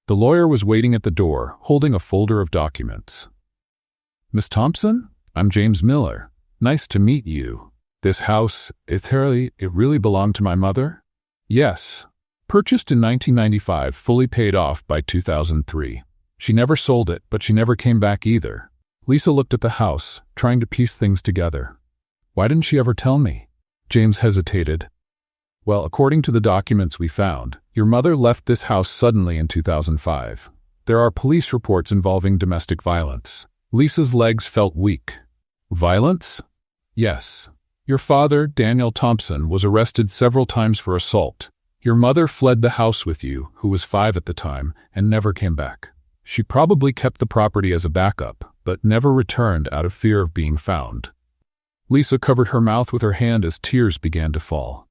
The lawyer was waiting at the door, holding a folder of documents. "Miss Thompson? I'm James Miller. Nice to meet you. This house, it really belonged to my mother? Yes. Purchased in 1995, fully paid off by 2003. She never sold it, but she never came back either. Lisa looked at the house, trying to piece things together. Why didn't she ever tell me? James hesitated. Well, according to the documents we found, your mother left this house suddenly in 2005. There are police reports involving domestic violence. Lisa's legs felt weak. Violence? Yes. Your father, Daniel Thompson, was arrested several times for assault. Your mother fled the house with you, who was 5 at the time, and never came back. She probably kept the property as a backup, but never returned out of fear of being found. Lisa covered her mouth with her hand as tears began to fall.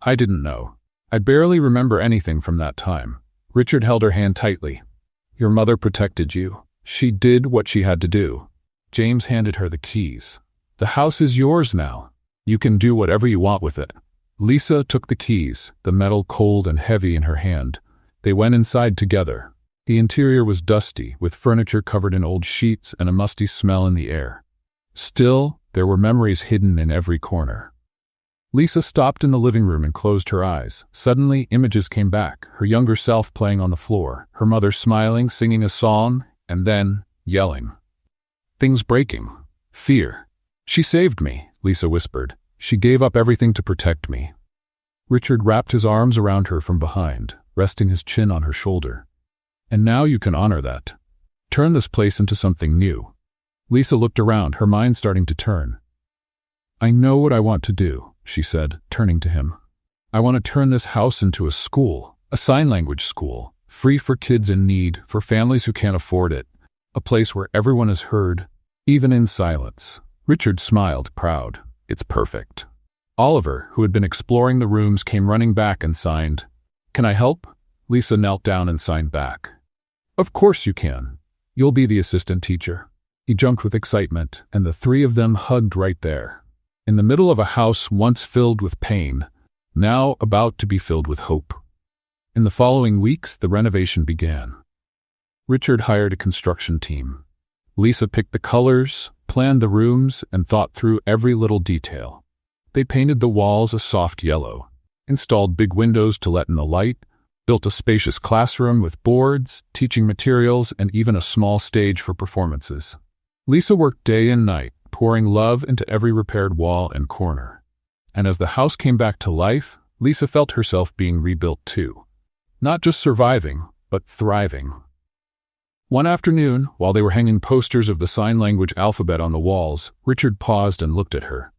I didn't know. I barely remember anything from that time. Richard held her hand tightly. Your mother protected you. She did what she had to do. James handed her the keys. The house is yours now. You can do whatever you want with it. Lisa took the keys, the metal cold and heavy in her hand. They went inside together. The interior was dusty, with furniture covered in old sheets and a musty smell in the air. Still, there were memories hidden in every corner. Lisa stopped in the living room and closed her eyes. Suddenly, images came back, her younger self playing on the floor, her mother smiling, singing a song, and then yelling. Things breaking. Fear. She saved me, Lisa whispered. She gave up everything to protect me. Richard wrapped his arms around her from behind, resting his chin on her shoulder. And now you can honor that. Turn this place into something new. Lisa looked around, her mind starting to turn. I know what I want to do, she said, turning to him. I want to turn this house into a school, a sign language school, free for kids in need, for families who can't afford it, a place where everyone is heard, even in silence. Richard smiled, proud. It's perfect. Oliver, who had been exploring the rooms, came running back and signed. Can I help? Lisa knelt down and signed back. Of course you can. You'll be the assistant teacher. He jumped with excitement, and the three of them hugged right there. In the middle of a house once filled with pain, now about to be filled with hope. In the following weeks, the renovation began. Richard hired a construction team. Lisa picked the colors, planned the rooms, and thought through every little detail. They painted the walls a soft yellow, installed big windows to let in the light, built a spacious classroom with boards, teaching materials, and even a small stage for performances. Lisa worked day and night, pouring love into every repaired wall and corner. And as the house came back to life, Lisa felt herself being rebuilt too. Not just surviving, but thriving. One afternoon, while they were hanging posters of the sign language alphabet on the walls, Richard paused and looked at her.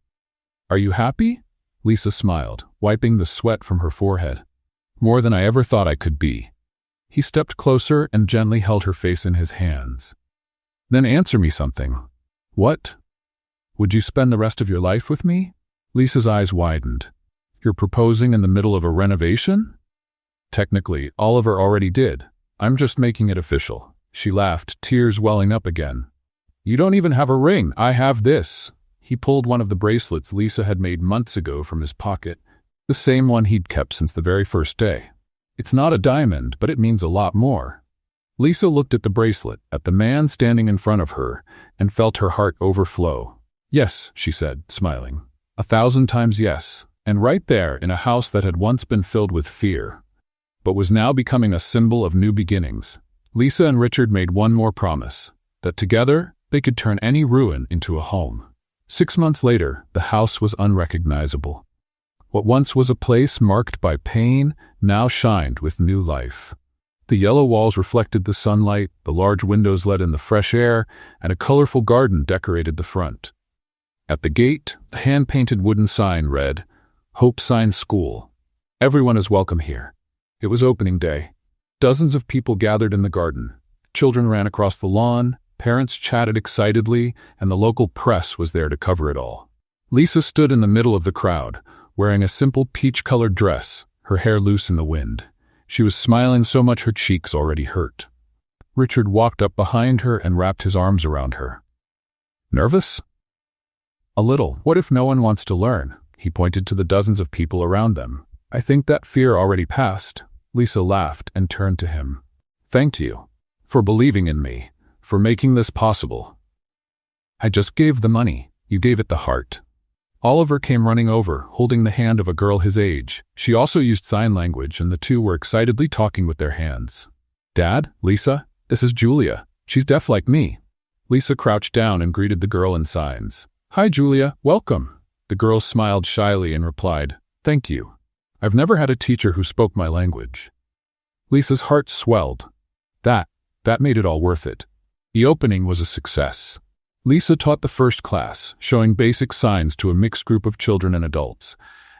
Are you happy? Lisa smiled, wiping the sweat from her forehead. More than I ever thought I could be. He stepped closer and gently held her face in his hands. Then answer me something. What? Would you spend the rest of your life with me? Lisa's eyes widened. You're proposing in the middle of a renovation? Technically, Oliver already did. I'm just making it official. She laughed, tears welling up again. You don't even have a ring. I have this. He pulled one of the bracelets Lisa had made months ago from his pocket, the same one he'd kept since the very first day. It's not a diamond, but it means a lot more. Lisa looked at the bracelet, at the man standing in front of her, and felt her heart overflow. Yes, she said, smiling. 1,000 times yes. And right there, in a house that had once been filled with fear, but was now becoming a symbol of new beginnings, Lisa and Richard made one more promise, that together they could turn any ruin into a home. 6 months later, the house was unrecognizable. What once was a place marked by pain now shined with new life. The yellow walls reflected the sunlight, the large windows let in the fresh air, and a colorful garden decorated the front. At the gate, a hand-painted wooden sign read, Hope Sign School. Everyone is welcome here. It was opening day. Dozens of people gathered in the garden. Children ran across the lawn, parents chatted excitedly, and the local press was there to cover it all. Lisa stood in the middle of the crowd, wearing a simple peach-colored dress, her hair loose in the wind. She was smiling so much her cheeks already hurt. Richard walked up behind her and wrapped his arms around her. Nervous? A little. What if no one wants to learn? He pointed to the dozens of people around them. I think that fear already passed. Lisa laughed and turned to him. Thank you. For believing in me. For making this possible. I just gave the money. You gave it the heart. Oliver came running over, holding the hand of a girl his age. She also used sign language, and the two were excitedly talking with their hands. Dad, Lisa, this is Julia. She's deaf like me. Lisa crouched down and greeted the girl in signs. Hi, Julia, welcome. The girl smiled shyly and replied, Thank you. I've never had a teacher who spoke my language. Lisa's heart swelled. That made it all worth it. The opening was a success. Lisa taught the first class, showing basic signs to a mixed group of children and adults.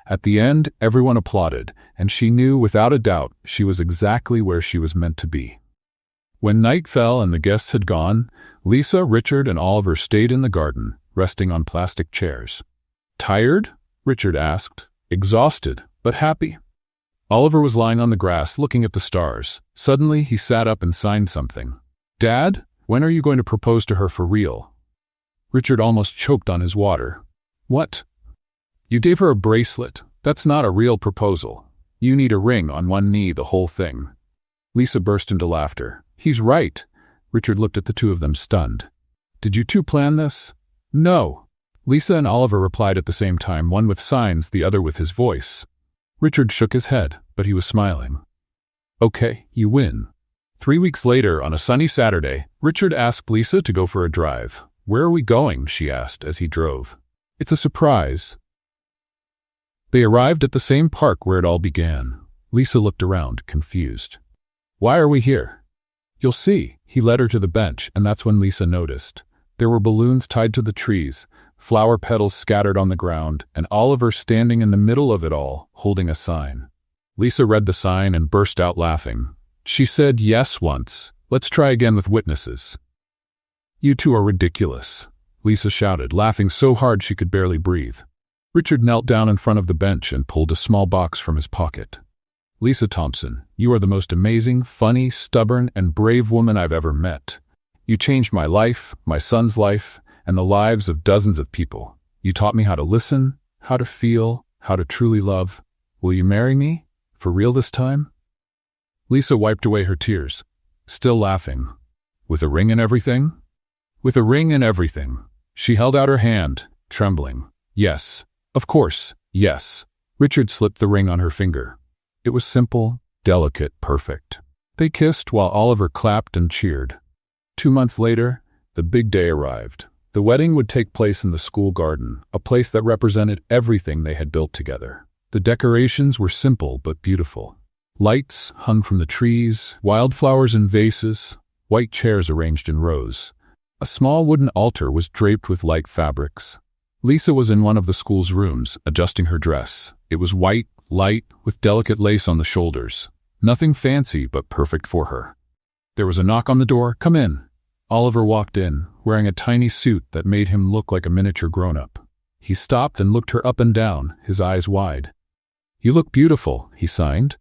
At the end, everyone applauded, and she knew without a doubt she was exactly where she was meant to be. When night fell and the guests had gone, Lisa, Richard, and Oliver stayed in the garden, resting on plastic chairs. Tired? Richard asked. Exhausted, but happy. Oliver was lying on the grass looking at the stars. Suddenly, he sat up and signed something. Dad, when are you going to propose to her for real? Richard almost choked on his water. What? You gave her a bracelet. That's not a real proposal. You need a ring on one knee, the whole thing. Lisa burst into laughter. He's right. Richard looked at the two of them, stunned. Did you two plan this? No. Lisa and Oliver replied at the same time, one with signs, the other with his voice. Richard shook his head, but he was smiling. Okay, you win. 3 weeks later, on a sunny Saturday, Richard asked Lisa to go for a drive. Where are we going? She asked as he drove. It's a surprise. They arrived at the same park where it all began. Lisa looked around, confused. Why are we here? You'll see. He led her to the bench, and that's when Lisa noticed. There were balloons tied to the trees, flower petals scattered on the ground, and Oliver standing in the middle of it all, holding a sign. Lisa read the sign and burst out laughing. She said yes once. Let's try again with witnesses. You two are ridiculous, Lisa shouted, laughing so hard she could barely breathe. Richard knelt down in front of the bench and pulled a small box from his pocket. Lisa Thompson, you are the most amazing, funny, stubborn, and brave woman I've ever met. You changed my life, my son's life, and the lives of dozens of people. You taught me how to listen, how to feel, how to truly love. Will you marry me? For real this time? Lisa wiped away her tears, still laughing. With a ring and everything? With a ring and everything. She held out her hand, trembling. Yes, of course, yes. Richard slipped the ring on her finger. It was simple, delicate, perfect. They kissed while Oliver clapped and cheered. 2 months later, the big day arrived. The wedding would take place in the school garden, a place that represented everything they had built together. The decorations were simple but beautiful. Lights hung from the trees, wildflowers in vases, white chairs arranged in rows. A small wooden altar was draped with light fabrics. Lisa was in one of the school's rooms, adjusting her dress. It was white, light, with delicate lace on the shoulders. Nothing fancy, but perfect for her. There was a knock on the door. Come in. Oliver walked in, wearing a tiny suit that made him look like a miniature grown-up. He stopped and looked her up and down, his eyes wide. You look beautiful, he signed.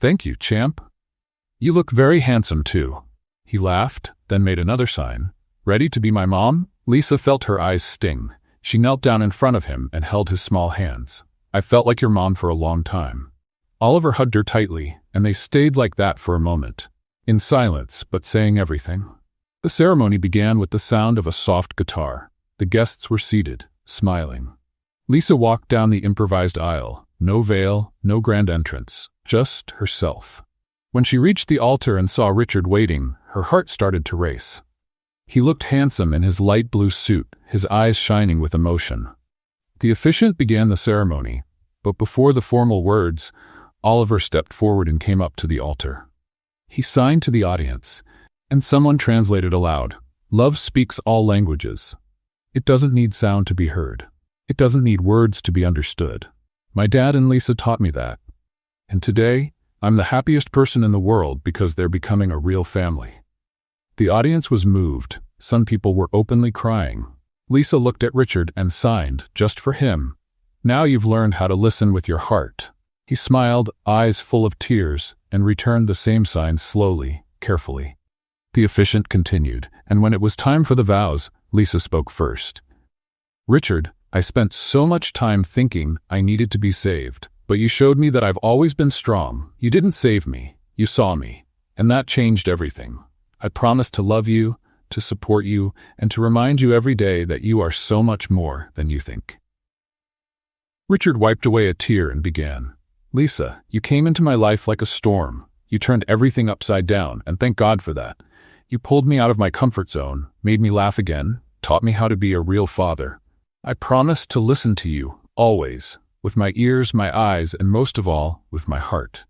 Thank you, champ. You look very handsome, too. He laughed, then made another sign. Ready to be my mom? Lisa felt her eyes sting. She knelt down in front of him and held his small hands. I felt like your mom for a long time. Oliver hugged her tightly, and they stayed like that for a moment, in silence but saying everything. The ceremony began with the sound of a soft guitar. The guests were seated, smiling. Lisa walked down the improvised aisle, no veil, no grand entrance, just herself. When she reached the altar and saw Richard waiting, her heart started to race. He looked handsome in his light blue suit, his eyes shining with emotion. The officiant began the ceremony, but before the formal words, Oliver stepped forward and came up to the altar. He signed to the audience, and someone translated aloud, "Love speaks all languages. It doesn't need sound to be heard. It doesn't need words to be understood. My dad and Lisa taught me that. And today, I'm the happiest person in the world because they're becoming a real family." The audience was moved. Some people were openly crying. Lisa looked at Richard and signed, just for him. Now you've learned how to listen with your heart. He smiled, eyes full of tears, and returned the same sign slowly, carefully. The officiant continued, and when it was time for the vows, Lisa spoke first. Richard, I spent so much time thinking I needed to be saved, but you showed me that I've always been strong. You didn't save me, you saw me, and that changed everything. I promise to love you, to support you, and to remind you every day that you are so much more than you think. Richard wiped away a tear and began. Lisa, you came into my life like a storm. You turned everything upside down, and thank God for that. You pulled me out of my comfort zone, made me laugh again, taught me how to be a real father. I promised to listen to you, always, with my ears, my eyes, and most of all, with my heart.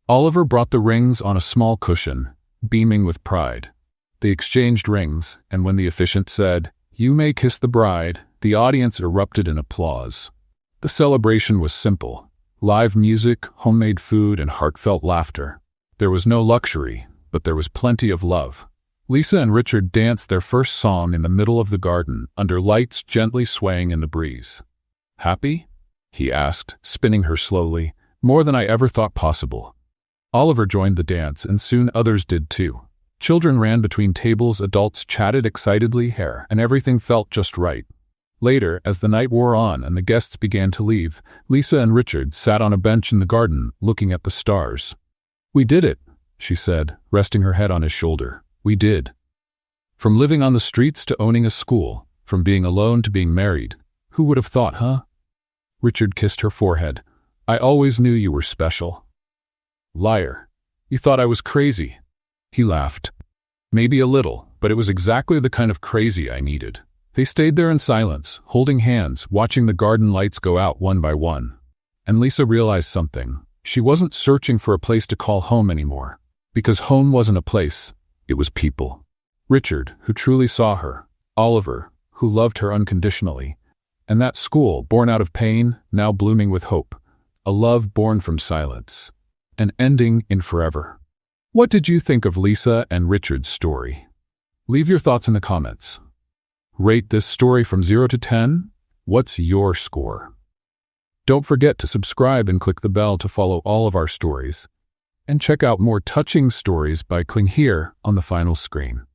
Oliver brought the rings on a small cushion, beaming with pride. They exchanged rings, and when the officiant said, "You may kiss the bride," the audience erupted in applause. The celebration was simple. Live music, homemade food, and heartfelt laughter. There was no luxury, but there was plenty of love. Lisa and Richard danced their first song in the middle of the garden, under lights gently swaying in the breeze. "Happy?" he asked, spinning her slowly. "More than I ever thought possible." Oliver joined the dance, and soon others did too. Children ran between tables, adults chatted excitedly, and everything felt just right. Later, as the night wore on and the guests began to leave, Lisa and Richard sat on a bench in the garden, looking at the stars. "We did it," she said, resting her head on his shoulder. "We did. From living on the streets to owning a school, from being alone to being married. Who would have thought, huh?" Richard kissed her forehead. "I always knew you were special." "Liar. You thought I was crazy." He laughed. "Maybe a little, but it was exactly the kind of crazy I needed." They stayed there in silence, holding hands, watching the garden lights go out one by one. And Lisa realized something. She wasn't searching for a place to call home anymore. Because home wasn't a place, it was people. Richard, who truly saw her. Oliver, who loved her unconditionally. And that school, born out of pain, now blooming with hope. A love born from silence. An ending in forever. What did you think of Lisa and Richard's story? Leave your thoughts in the comments. Rate this story from 0 to 10. What's your score? Don't forget to subscribe and click the bell to follow all of our stories. And check out more touching stories by clicking here on the final screen.